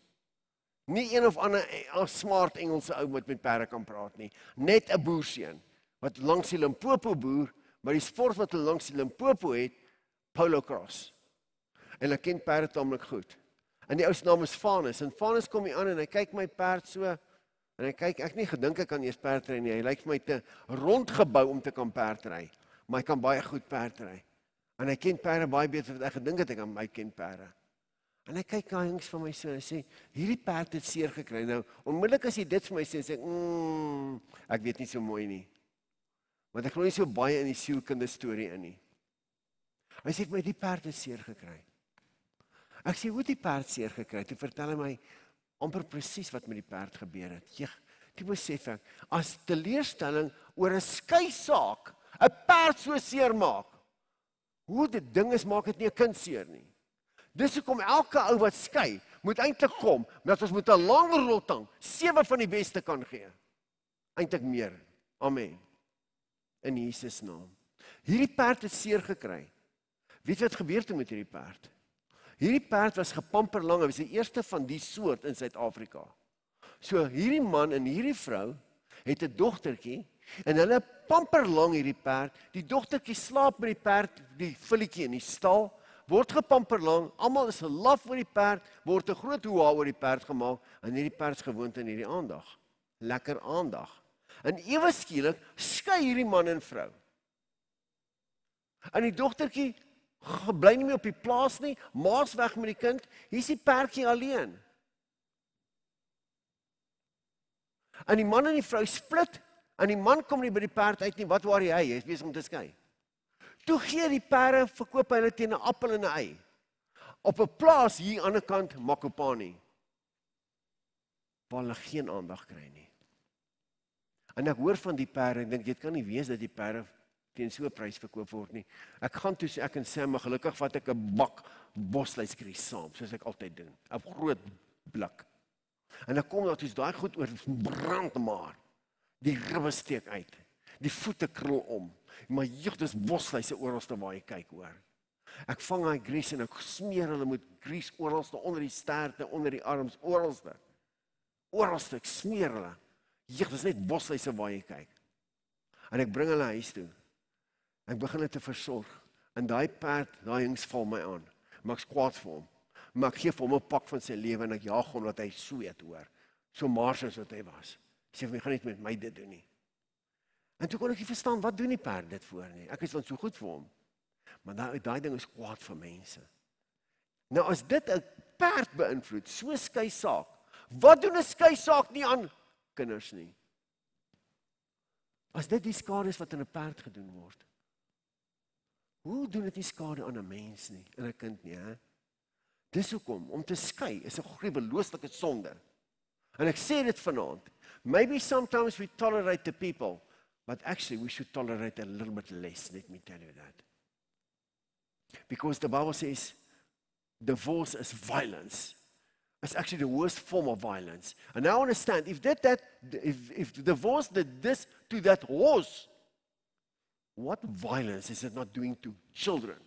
Nie een of ander smart Engelse ou wat met perde kan praat nie. Net 'n boerseun wat langs die Limpopo boer, maar die sport wat hulle langs die Limpopo het, polo cross. En ek ken perde tamelik goed. En die ou se naam is Vanus. En Vanus kom hier aan en hy kyk my perd so. En hy kyk, ek nie gedink ek kan eers perdry nie. Hy lyk vir my te rondgebou om te kan perdry. Maar hy kan baie goed perdry. En hy ken perde baie beter wat ek gedink het hy ken perde. En hy kyk na jongs van my so en hy sê, hierdie perd het seer gekry. Nou, onmiddellik as hy dit vir my sê, sê ek weet nie so mooi nie. Want ek glo nie so baie in die sielkunde storie in nie. Hy sê vir my, die perd het seer gekry. Ek sê, hoe het die perd seer gekry? Toe vertel hy my amper presies wat met die perd gebeur het. Toe besef ek, as teleurstelling oor 'n skei saak 'n perd so seer maak, hoe dit ding is, maak dit nie 'n kind seer nie. Dis hoekom elke ou wat skei, moet eintlik kom, dat ons met 'n langer rotang 7 van die beste kan gee. Eintlik meer. Amen. In Jesus naam. Hierdie perd het seer gekry. Weet wat gebeur toe met hierdie perd? Hierdie perd was gepamper lang, hy was die eerste van die soort in Suid-Afrika. So hierdie man en hierdie vrou het 'n dogtertjie en hulle pamper lang hierdie perd. Die dogtertjie slaap met die perd, die filletjie in die stal, word gepamper lang, almal is laf oor die perd, word 'n groot hoeha oor die perd gemaak en hierdie perd is gewoond aan hierdie aandag. Lekker aandag. En ewe skielik skei hierdie man en vrou. En die dogtertjie bly nie meer op die plaas nie, ma's weg met die kind, hier is die perdjie alleen. En die man en die vrou split, en die man kom nie by die perd uit nie, wat waar hy is besig om te skei. Toe gee die perde, verkoop hulle teen 'n appel en 'n ei. Op 'n plaas hier aan die ander kant, Makopani, waar hulle geen aandag kry nie. En ek hoor van die perde, en dink, dit kan nie wees dat die perde teen so 'n prys verkoop word nie. Ek gaan toe sê ek en Sam, maar gelukkig vat ek 'n bak bosluiskries saam, soos ek altyd doen. 'n groot blik. En dan kom dat is daai goed oor brand maar. Die ribbe steek uit. Die voete krul om. Maar joh, dis bosluise oralste waar jy kyk hoor. Ek vang daai grease en ek smeer hulle met grease oralste onder die sterte, onder die arms, oralste. Oralste, ek smeer hulle. Joh, dis net bosluise waar jy kyk. En ek bring hulle huis toe. Ek begin hulle te versorg. En daai perd, daai hings val my aan. Maar ek's kwaad vir hom. Maar ek gee vir hom 'n pak van sy lewe en ek jaag hom dat hy sweet hoor. So mars as wat hy was. Ek sê vir my, gaan nie met my dit doen nie. En toe kon ek nie verstaan, wat doen die perd dit voor nie? Ek is dan so goed vir hom. Maar daai ding is kwaad vir mense. Nou as dit 'n perd beïnvloed, so skei saak. Wat doen 'n skei saak nie aan kinders nie? As dit die skade is wat aan 'n perd gedoen word. Hoe doen dit nie skade aan 'n mens nie, aan 'n kind nie, hè? Dis hoekom om te skei is 'n gruwelooslike sonde. En ek sê dit vanaand. Maybe sometimes we tolerate the people, but actually we should tolerate a little bit less, let me tell you that. Because the Bible says divorce is violence. It's actually the worst form of violence. And now understand, if divorce did this to that horse, what violence is it not doing to children?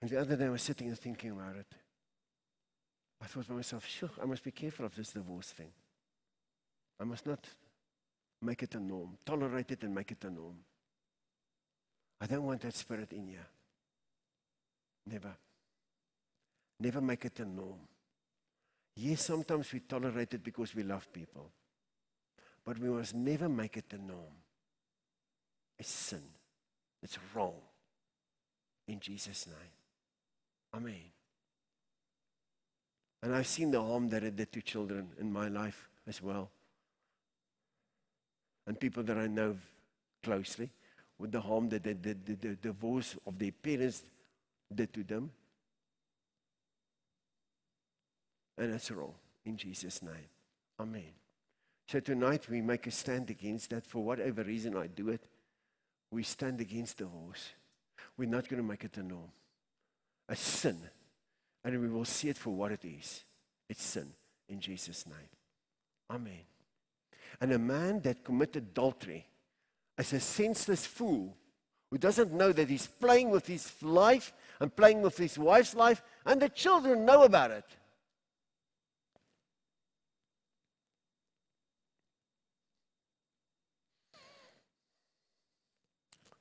And the other day I was sitting and thinking about it. I thought to myself, sure, I must be careful of this divorce thing. I must not make it a norm. Tolerate it and make it a norm. I don't want that spirit in here. Never. Never make it a norm. Yes, sometimes we tolerate it because we love people. But we must never make it a norm. It's sin. It's wrong. In Jesus' name. Amen. And I've seen the harm that it did to children in my life as well. And people that I know closely, with the harm that the divorce of their parents did to them. And it's wrong, in Jesus' name. Amen. So tonight we make a stand against that. For whatever reason I do it, we stand against divorce. We're not going to make it a norm. A sin. And we will see it for what it is. It's sin, in Jesus' name. Amen. And a man that committed adultery is a senseless fool who doesn't know that he's playing with his life and playing with his wife's life, and the children know about it.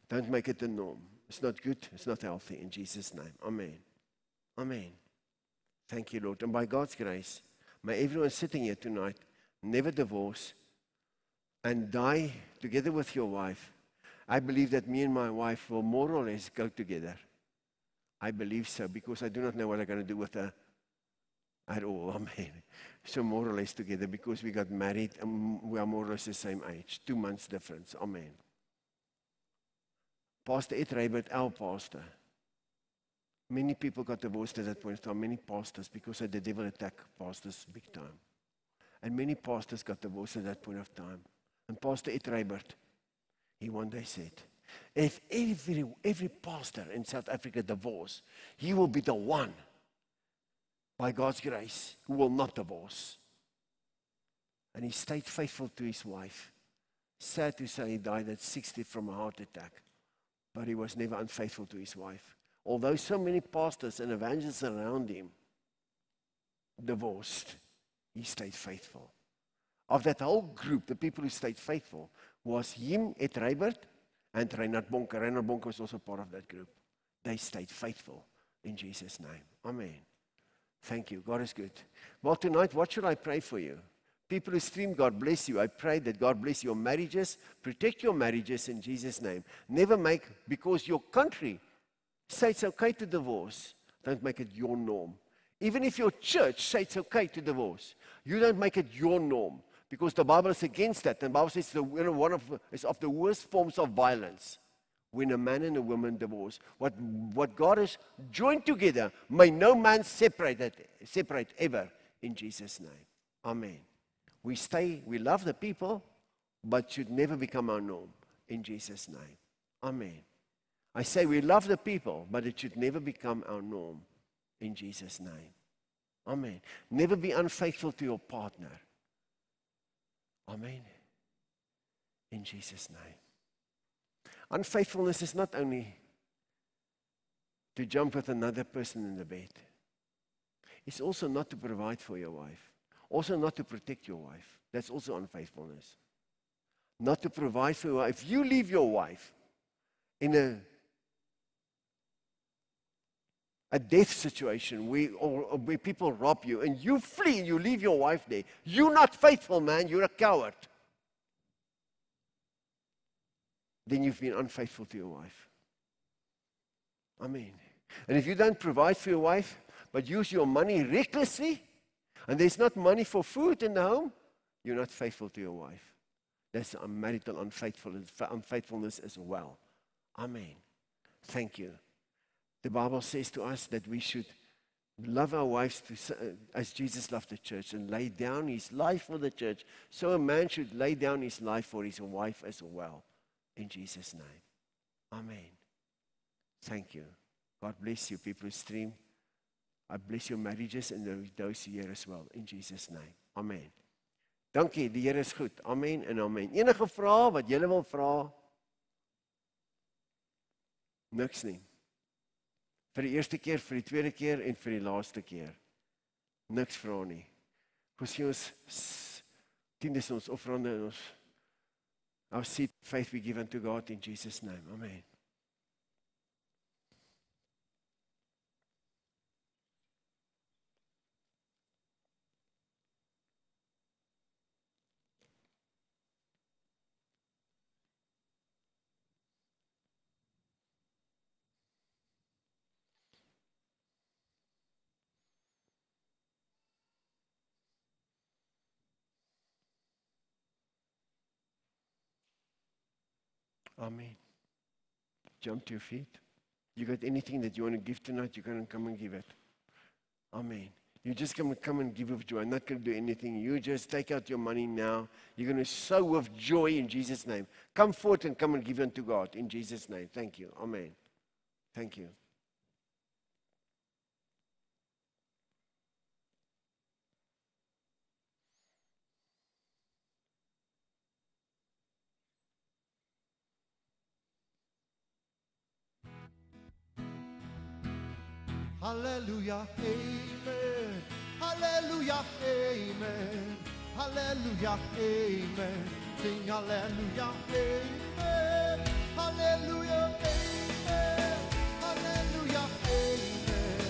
Don't make it the norm. It's not good. It's not healthy. In Jesus' name. Amen. Amen. Thank you, Lord. And by God's grace, may everyone sitting here tonight never divorce and die together with your wife. I believe that me and my wife will more or less go together. I believe so, because I do not know what I'm going to do with her at all. Amen. So more or less together, because we got married and we are more or less the same age. 2 months difference. Amen. Pastor Ed Raybert, our pastor. Many people got divorced at that point in time, many pastors, because the devil attacked pastors big time. And many pastors got divorced at that point of time. And Pastor Ed Raybert, he one day said, if every pastor in South Africa divorce, he will be the one, by God's grace, who will not divorce. And he stayed faithful to his wife. Sad to say, he died at 60 from a heart attack. But he was never unfaithful to his wife. Although so many pastors and evangelists around him divorced, he stayed faithful. Of that whole group, the people who stayed faithful was him, Ed Raybert, and Reinhard Bonke. Reinhard Bonke was also part of that group. They stayed faithful in Jesus' name. Amen. Thank you. God is good. Well, tonight, what should I pray for you? People who stream, God bless you. I pray that God bless your marriages. Protect your marriages in Jesus' name. Never make, because your country say it's okay to divorce, don't make it your norm. Even if your church say it's okay to divorce, you don't make it your norm, because the Bible is against that. And the Bible says one is of the worst forms of violence when a man and a woman divorce. What God has joined together, may no man separate ever, in Jesus' name. Amen. We love the people, but should never become our norm. in Jesus' name. Amen. I say we love the people, but it should never become our norm in Jesus' name. Amen. Never be unfaithful to your partner. Amen. In Jesus' name. Unfaithfulness is not only to jump with another person in the bed. It's also not to provide for your wife. Also not to protect your wife. That's also unfaithfulness. Not to provide for your wife. If you leave your wife in a death situation where people rob you and you flee and you leave your wife there, you're not faithful, man. You're a coward. Then you've been unfaithful to your wife. Amen. And if you don't provide for your wife, but use your money recklessly, and there's not money for food in the home, you're not faithful to your wife. That's marital unfaithfulness as well. Amen. Thank you. The Bible says to us that we should love our wives as Jesus loved the church and lay down his life for the church. So a man should lay down his life for his wife as well. In Jesus' name. Amen. Thank you. God bless you, people who stream. I bless your marriages and those here as well. In Jesus' name. Amen. Dankie, die Here is goed. Amen en amen. Enige vrae wat julle wil vra? Niks nie. Vir die eerste keer, vir die tweede keer en vir die laaste keer. Niks vra nie. Ons gee ons tiendes, ons offerande, our seed, faith we give unto God in Jesus' name. Amen. Amen. Jump to your feet. You got anything that you want to give tonight, you're going to come and give it. Amen. You just come and give with joy. I'm not going to do anything. You just take out your money now. You're going to sow with joy in Jesus' name. Come forth and come and give unto God in Jesus' name. Thank you. Amen. Thank you. Hallelujah, amen. Hallelujah, amen. Hallelujah, amen. Sing hallelujah, amen. Hallelujah, amen. Hallelujah, amen.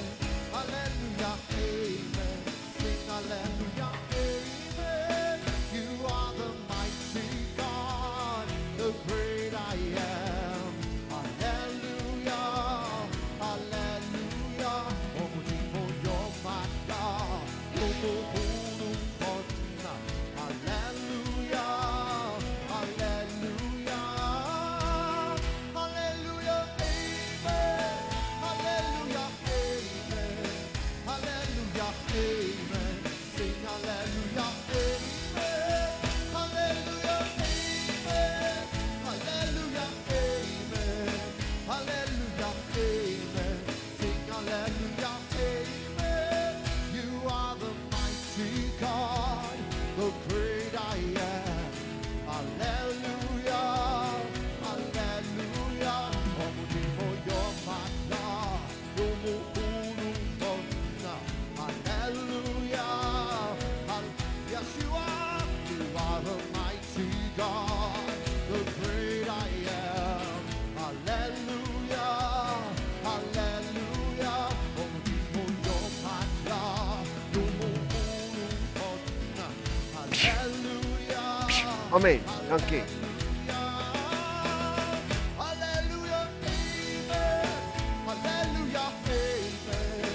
Hallelujah, amen. Sing hallelujah, amen. You are the mighty God, the great I am. Hallelujah, hallelujah. Oh, you're my God. Hallelujah, hallelujah, hallelujah, amen. Hallelujah, amen. Hallelujah, amen. Sing hallelujah, amen. Hallelujah, amen. Hallelujah, amen. Hallelujah, amen. Sing hallelujah, amen. You are the mighty God, the great I am. Hallelujah, hallelujah. Oh, you're my God. Hallelujah. Yes, you are. You are the mighty God, the great I am. Hallelujah, hallelujah. Oh, you're my God. Hallelujah. Amen. Dankie. Hallelujah, amen. Hallelujah, amen.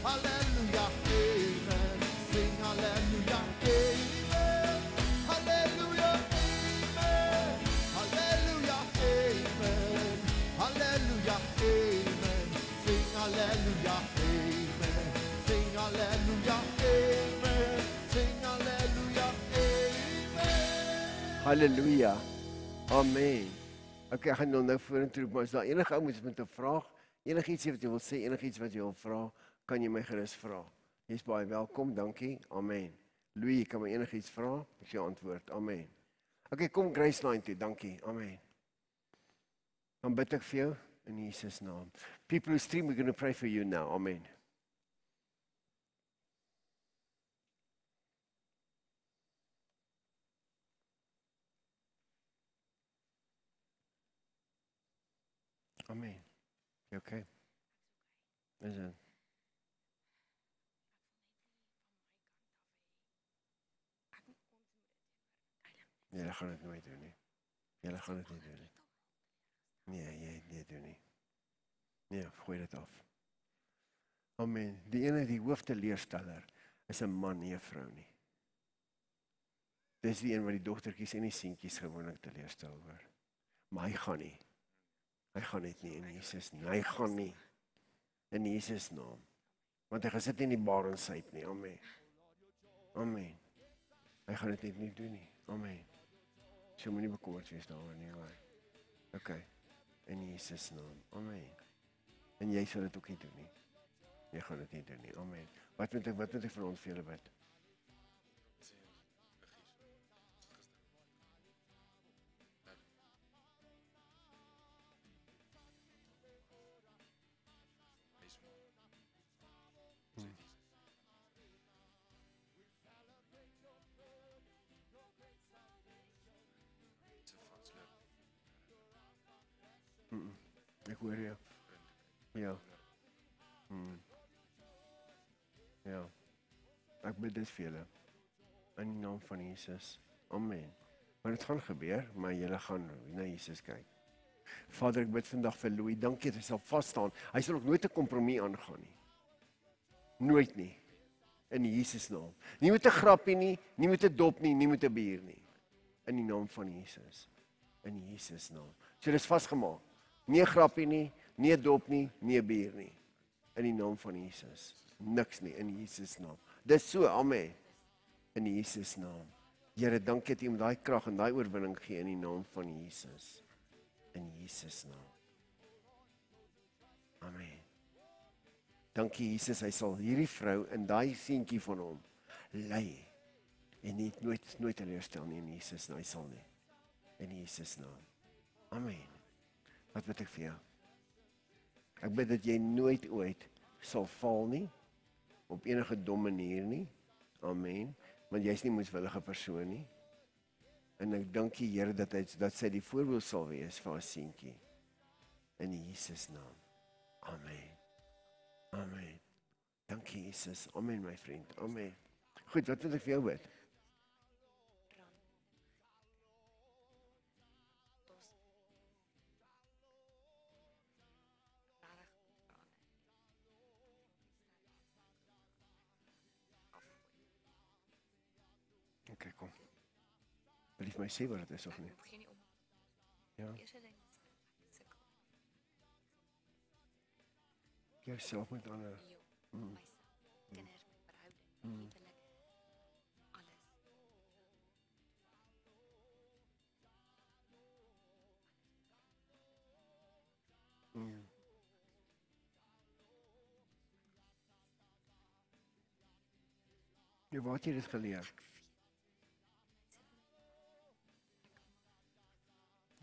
Hallelujah, amen. Sing hallelujah, amen. Hallelujah, amen. Hallelujah, amen. Hallelujah, amen. Sing hallelujah, amen. Sing hallelujah, amen. Sing hallelujah, amen. Hallelujah. Amen. Okay, ek gaan nou vorentoe roep, maar as daar enige ou moet met 'n vraag, enigiets wat jy wil sê, enigiets wat jy wil vra, kan jy my gerus vra. Jy's baie welkom, dankie. Amen. Louis, jy kan my enigiets vra, ek sê antwoord. Amen. Okay, kom Grace Line toe. Dankie. Amen. Dan bid ek vir jou in Jesus naam. People who stream, we're going to pray for you now. Amen. Amen. You okay? Is it? Julle gaan dit nooit doen nie. Julle gaan dit nie doen nie. Nee, jy doen nie. Nee, gooi dit af. Amen. Die ene, die hoofdteleursteller, is 'n man, nie 'n vrou nie. Dis die een wat die dogtertjies en die seentjies gewoonlik teleurstel hoor. Maar hy gaan nie. Hy gaan net nie in Jesus nie. Hy gaan nie in Jesus naam. Want hy gesit in die barensheid nie. Amen. Amen. Hy gaan dit net nie doen nie. Amen. Jy moet nie bekommerd wees daaroor nie. Okay. In Jesus naam. Amen. En jy sal dit ook nie doen nie. Jy gaan dit nie doen nie. Amen. Wat moet ek vir ons vir julle bid? Ek hoor jou. Ja. Ja. Ek bid dit vir julle. In die naam van Jesus. Amen. Maar dit gaan gebeur, maar julle gaan na Jesus kyk. Vader, ek bid vandag vir Louis. Dankie dat hy sal vas staan. Hy sal ook nooit 'n kompromie aangaan nie. Nooit nie. In Jesus naam. Nie met 'n grappie nie, nie met 'n dop nie, nie met 'n bier nie. In die naam van Jesus. In Jesus naam. So dis vasgemaak. Nie 'n grappie nie, nie 'n dop nie, nie 'n bier nie. In die naam van Jesus. Niks nie in Jesus naam. Dis so, amen. In Jesus naam. Here, dankie dat U om daai krag en daai oorwinning gee in die naam van Jesus. In Jesus naam. Amen. Dankie Jesus, hy sal hierdie vrou en daai seentjie van hom lei. En nie nooit teleurstel nie in Jesus naam, hy sal nie. In Jesus naam. Amen. Wat bid ek vir jou? Ek bid dat jy nooit ooit sal val nie, op enige dom manier nie. Amen. Want jy's nie 'n moeswillige persoon nie. En ek dank die Here dat sy die voorbeeld sal wees vir haar seentjie. In Jesus naam. Amen. Amen. Dankie Jesus. Amen my vriend. Amen. Goed, wat wil ek vir jou bid? Okay, kom. Wil jy vir my sê wat dit is of nie? Ek begin nie om. Ja. Eerste ding is ek sukkel. Jy self met ander. Myself, kinders met verhouding, letterlik alles. Ja, waar het jy dit geleer?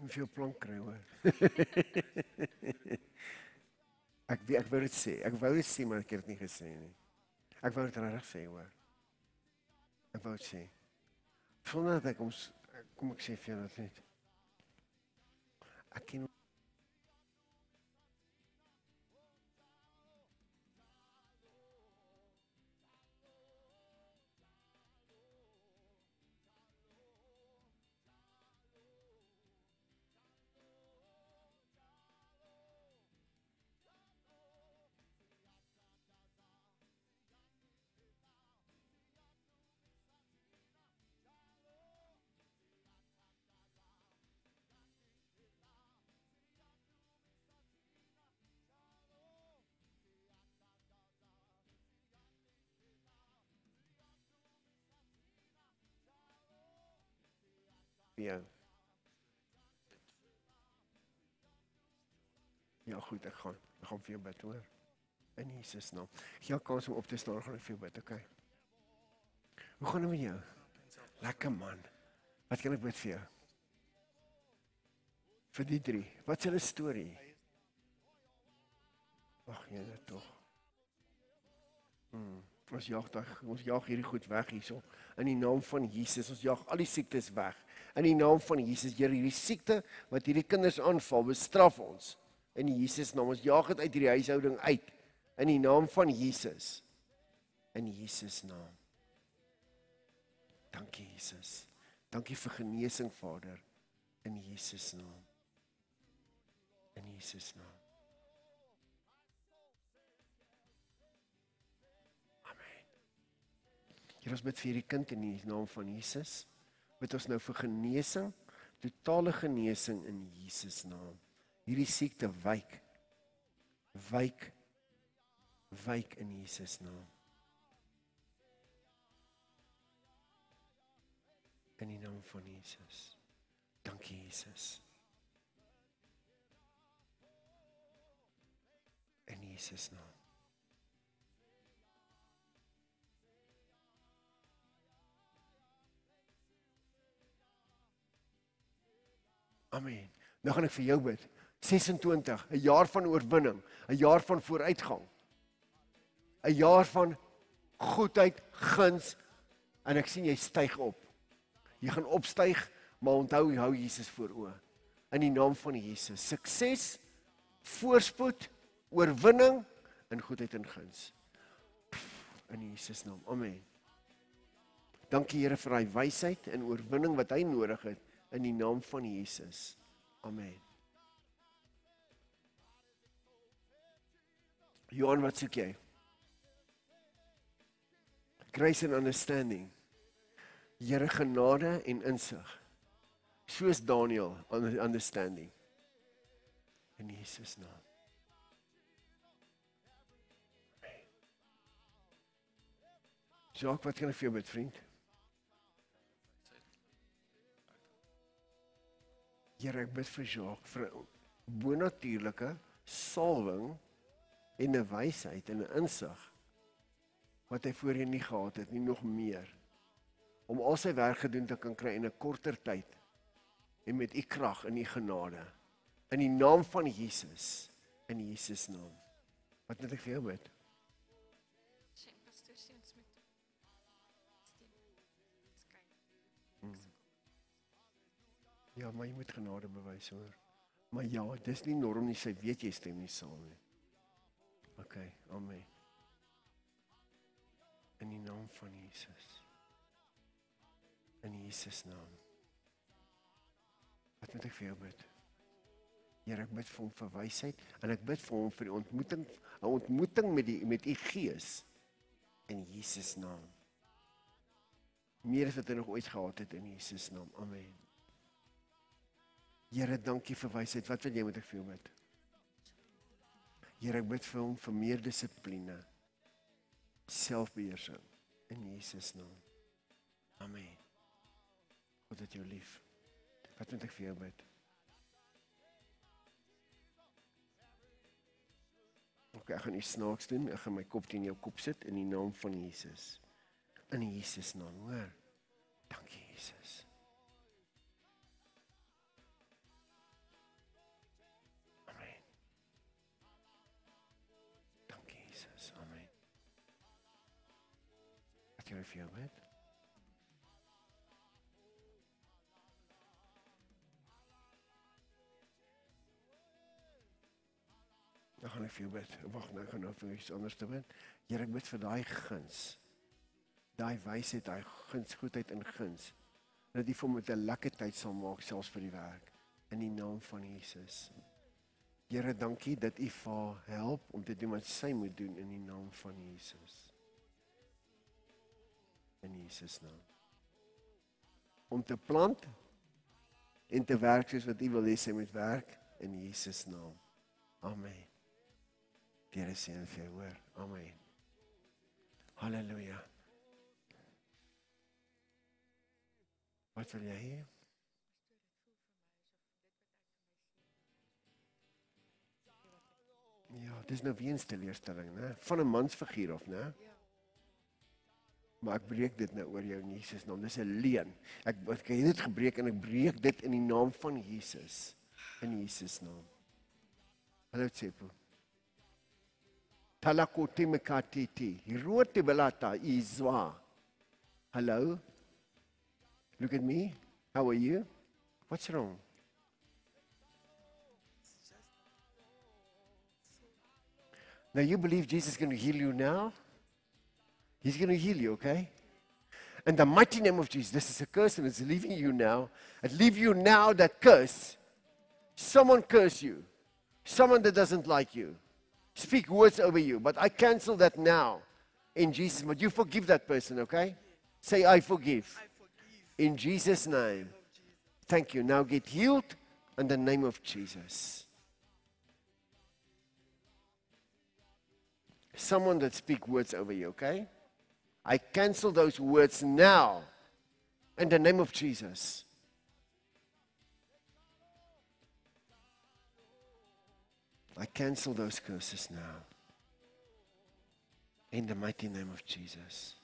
Hoeveel plank kry hoor. Ek wou dit sê. Ek wou dit sê, maar ek het dit nie gesê nie. Ek wou dit reg sê hoor. Ek wou dit sê. Sonder dat ek kom ek sê vir jou dit net. Ek ken vir jou. Ja, goed, ek gaan vir jou bid, hoor. In Jesus naam. Gee jou kans om op te staan, gaan ek vir jou bid, okay? Hoe gaan dit met jou? Lekker man. Wat kan ek bid vir jou? Vir die 3. Wat is hulle storie? Ag, Here tog. Ons jaag hierdie goed weg hierso. In die naam van Jesus, ons jaag al die siektes weg. In die naam van Jesus, Here, hierdie siekte wat hierdie kinders aanval, bestraf ons. In Jesus naam, ons jaag dit uit hierdie huishouding uit. In die naam van Jesus. In Jesus naam. Dankie Jesus. Dankie vir genesing, Vader. In Jesus naam. In Jesus naam. Amen. Here, ons bid vir hierdie kind in die naam van Jesus. Bid ons nou vir genesing, totale genesing in Jesus naam. Hierdie siekte wyk. Wyk in Jesus naam. In die naam van Jesus. Dankie Jesus. In Jesus naam. Amen. Nou gaan ek vir jou bid. 26, 'n jaar van oorwinning, 'n jaar van vooruitgang. 'n jaar van goedheid, guns, en ek sien jy styg op. Jy gaan opstyg, maar onthou, hou Jesus voor oë. In die naam van Jesus, sukses, voorspoed, oorwinning en goedheid en guns. In Jesus naam. Amen. Dankie Here vir daai wysheid en oorwinning wat hy nodig het in die naam van Jesus. Amen. Johan, wat soek jy? Grace and understanding. Here, genade en insig. Soos Daniel, understanding. In Jesus naam. Amen. Jacques, wat kan ek vir jou bid, vriend? Here, ek bid vir Jacques, vir 'n bonatuurlike salwing en 'n wysheid en 'n insig wat hy voorheen nie gehad het nie, nog meer, om al sy werk gedoen te kan kry in 'n korter tyd, en met u krag en u genade, in die naam van Jesus, in Jesus naam. Wat moet ek vir jou bid? Pastoor sê ons moet Ja, maar jy moet genade bewys, hoor. Maar ja, dis nie norm nie, sy weet jy stem nie saam nie. Okay, amen. In die naam van Jesus. In Jesus naam. Wat moet ek vir jou bid? Here, ek bid vir hom vir wysheid en ek bid vir hom vir die ontmoeting, 'n ontmoeting met u Gees in Jesus naam. Meer as wat hy nog ooit gehad het in Jesus naam. Amen. Here, dankie vir wysheid. Wat wil jy moet ek vir jou bid? Here, ek bid vir hom vir meer dissipline, selfbeheersing in Jesus naam. Amen. God het jou lief. Wat moet ek vir jou bid? Okay, ek gaan nie snaaks doen. Ek gaan my kop teen jou kop sit in die naam van Jesus. In Jesus naam, hoor. Dankie Jesus. Amen. Dankie Jesus. Amen. Wat jy vir jou bid? Dan gaan ek vir jou bid. Wag, nou gaan ek vir iets anders te bid. Here, ek bid vir daai guns. Daai wysheid, daai guns, goedheid en guns. Dat die vir hom met 'n lekker tyd sal maak, selfs vir die werk. In die naam van Jesus. Here, dankie dat u vir help om te doen wat sy moet doen in die naam van Jesus. In Jesus naam. Om te plant en te werk soos wat u wil hê sy moet werk in Jesus naam. Amen. Die Here seën vir jou, hoor. Amen. Halleluja. Wat wil jy hê? dis nou weer 'n teleurstelling, né? Van 'n mansfiguur af, né? Maar ek breek dit nou oor jou in Jesus naam. Dis 'n leuen. Ek het dit gebreek en ek breek dit in die naam van Jesus. In Jesus naam. Hallo Tsepo. Talakote mekatiti. Hirote belata izwa. Hello? Look at me. How are you? What's wrong? Now you believe Jesus is going to heal you now? He's going to heal you, okay? In the mighty name of Jesus, this is a curse and it's leaving you now. It leave you now, that curse. Someone curse you. Someone that doesn't like you. Speak words over you. But I cancel that now. In Jesus' name. But you forgive that person, okay? Say, I forgive. In Jesus' name. Thank you. Now get healed in the name of Jesus. Someone that speak words over you, okay? I cancel those words now in the name of Jesus. I cancel those curses now in the mighty name of Jesus.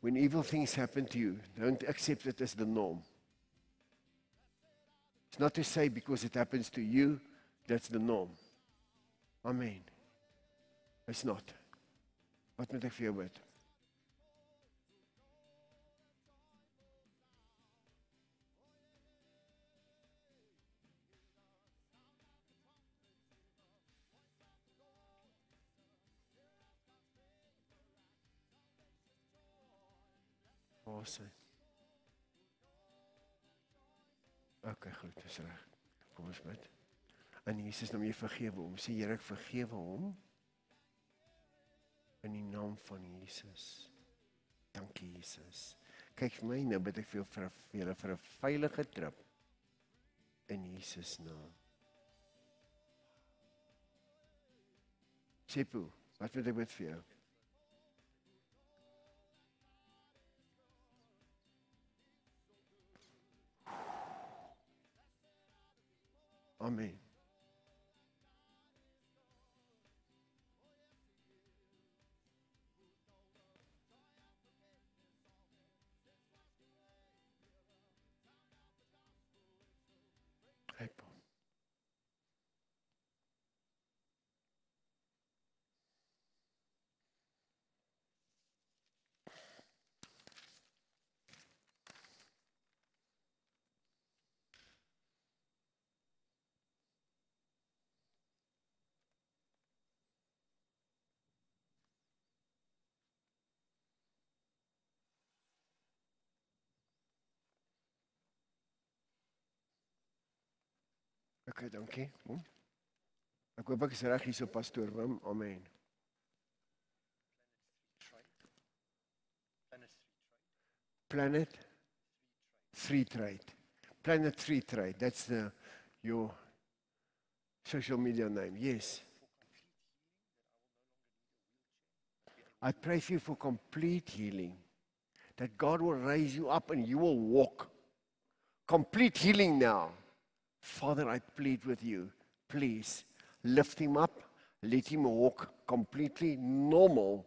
When evil things happen to you, don't accept it as the norm. It's not to say because it happens to you, that's the norm. Amen. It's not. Wat moet ek vir jou bid? Awesome. Okay, goed, dis reg. Kom ons bid. In Jesus naam, jy vergewe hom. Sê Here, ek vergewe hom. In die naam van Jesus. Dankie Jesus. Kyk vir my nou, bid ek vir julle vir 'n veilige trip. In Jesus naam. Tsepo, wat moet ek bid vir jou? Amen. Hey, Paul. Okay, dankie. Ek hoop ek is reg hier so pastoor Wim. Amen. Planet 3 Trade. Planet 3 Trade. That's your social media name. Yes. I pray for you for complete healing. That God will raise you up and you will walk. Complete healing now. Father, I plead with you, please lift him up, let him walk completely normal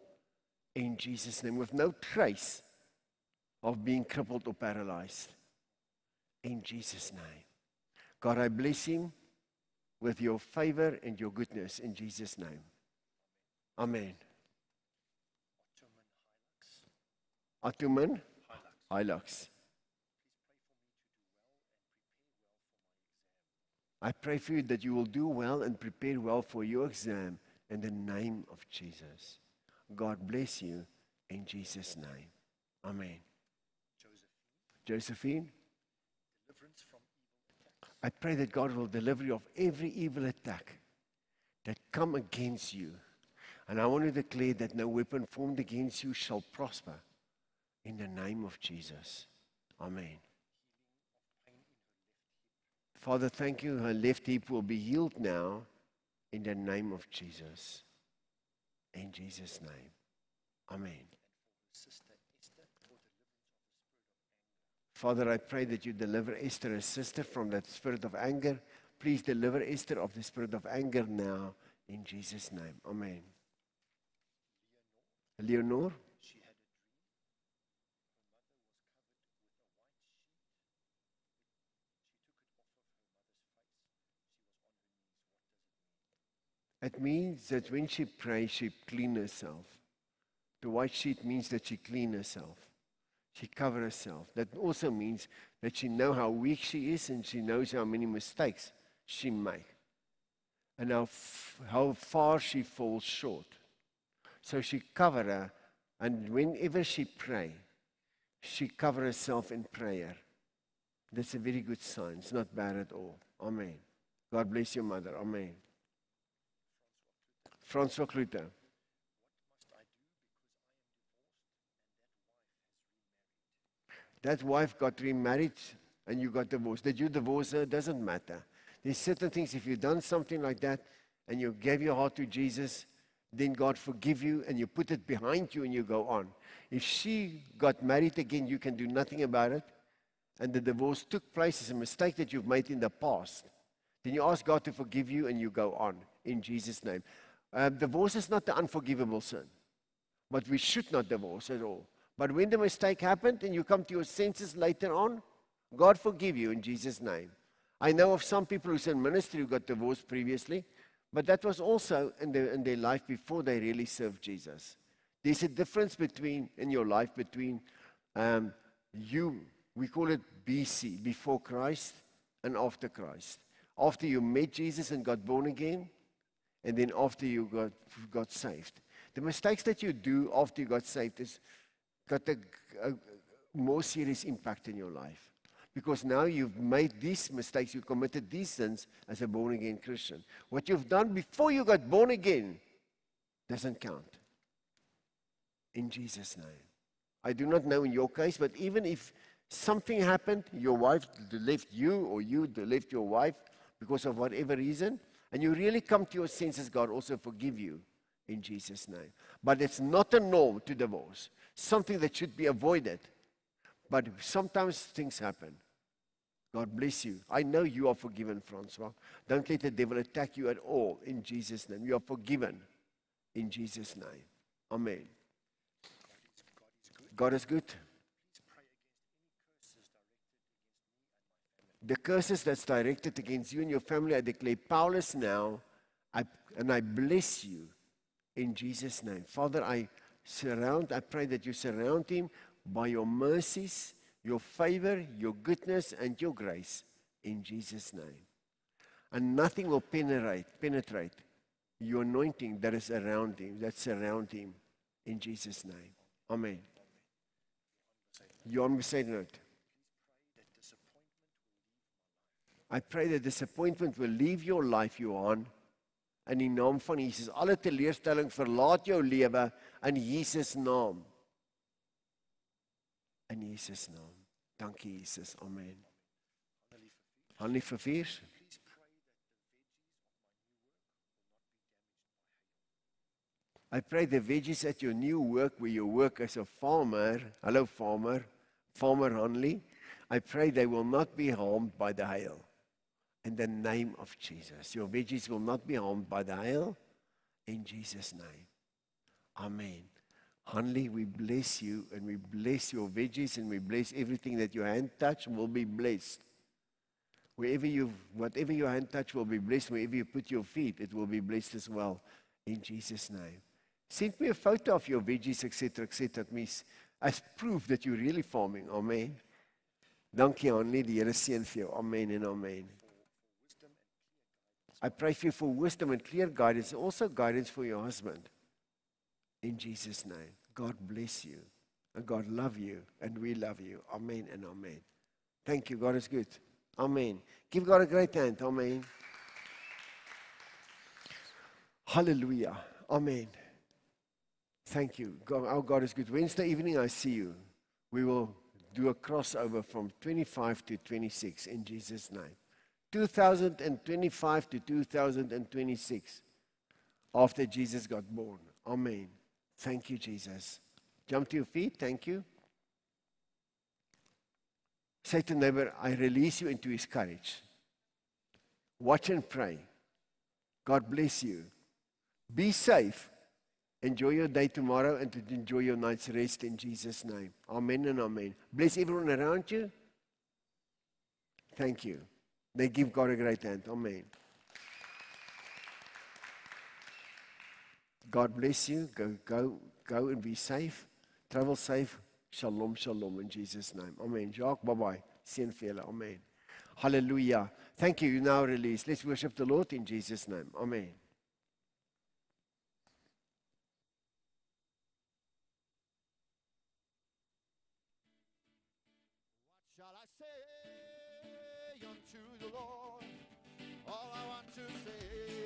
in Jesus' name, with no trace of being crippled or paralyzed. In Jesus' name. God, I bless him with your favor and your goodness in Jesus' name. Amen. Atuman Hilux. I pray for you that you will do well and prepare well for your exam in the name of Jesus. God bless you in Jesus' name. Amen. Josephine, I pray that God will deliver you of every evil attack that come against you. And I want to declare that no weapon formed against you shall prosper in the name of Jesus. Amen. Father, thank you. Her left hip will be healed now in the name of Jesus. In Jesus' name. Amen. Father, I pray that you deliver Esther, her sister, from that spirit of anger. Please deliver Esther of the spirit of anger now in Jesus' name. Amen. Leonore? It means that when she prays, she cleans herself. The white sheet means that she cleans herself. She covers herself. That also means that she knows how weak she is and she knows how many mistakes she makes. And how far she falls short. So she covers her, and whenever she prays, she covers herself in prayer. That's a very good sign. It's not bad at all. Amen. God bless your mother. Amen. Francois Kluter. That wife got remarried and you got divorced. Did you divorce her? Doesn't matter. There's certain things, if you've done something like that and you gave your heart to Jesus, then God forgive you and you put it behind you and you go on. If she got married again, you can do nothing about it. And the divorce took place as a mistake that you've made in the past. Then you ask God to forgive you and you go on in Jesus' name. Divorce is not the unforgivable sin. But we should not divorce at all. But when the mistake happened and you come to your senses later on, God forgive you in Jesus' name. I know of some people who's in ministry who got divorced previously, but that was also in their life before they really served Jesus. There's a difference in your life between we call it BC, before Christ, and after Christ. After you met Jesus and got born again, and then after you got saved. The mistakes that you do after you got saved has got a more serious impact in your life. Because now you've made these mistakes, you committed these sins as a born-again Christian. What you've done before you got born again doesn't count. In Jesus' name. I do not know in your case, but even if something happened, your wife left you or you left your wife because of whatever reason, and you really come to your senses, God also forgive you in Jesus' name. But it's not a norm to divorce. Something that should be avoided. But sometimes things happen. God bless you. I know you are forgiven, Francois. Don't let the devil attack you at all in Jesus' name. You are forgiven in Jesus' name. Amen. God is good. The curses that's directed against you and your family, I declare powerless now, and I bless you in Jesus' name. Father, I pray that you surround him by your mercies, your favor, your goodness, and your grace in Jesus' name. And nothing will penetrate your anointing that is around him, that surround him in Jesus' name. Amen. Johan beside note. I pray that disappointment will leave your life, Johan. In die naam van Jesus. Alle teleurstelling verlaat jou lewe in Jesus naam. In Jesus naam. Dankie Jesus. Amen. Hanlie Verveers. I pray the veggies at your new work, where you work as a farmer, hello farmer Hanlie, I pray they will not be harmed by the hail. In the name of Jesus. Your veggies will not be harmed by the hail. In Jesus' name. Amen. Hanlie, we bless you and we bless your veggies and we bless everything that your hand touch will be blessed. Whatever your hand touch will be blessed. Wherever you put your feet, it will be blessed as well. In Jesus' name. Send me a photo of your veggies, etc., as proof that you're really farming. Amen. Dankie Hanlie, die Here seën vir jou. Amen en amen. I pray for you for wisdom and clear guidance, also guidance for your husband. In Jesus' name, God bless you, and God love you, and we love you. Amen and amen. Thank you. God is good. Amen. Give God a great hand. Amen. Hallelujah. Amen. Thank you. God, our God is good. Wednesday evening, I see you. We will do a crossover from 25 to 26 in Jesus' name. 2025 to 2026 after Jesus got born. Amen. Thank you, Jesus. Jump to your feet. Thank you. Say to neighbor, I release you into his courage. Watch and pray. God bless you. Be safe. Enjoy your day tomorrow and to enjoy your night's rest in Jesus' name. Amen and amen. Bless everyone around you. Thank you. They give God a great hand. Amen. God bless you. Go and be safe. Travel safe. Shalom, shalom in Jesus' name. Amen. Jacques, bye-bye. Seën vir julle. Amen. Hallelujah. Thank you. You now release. Let's worship the Lord in Jesus' name. Amen. Shall I say unto the Lord? All I want to say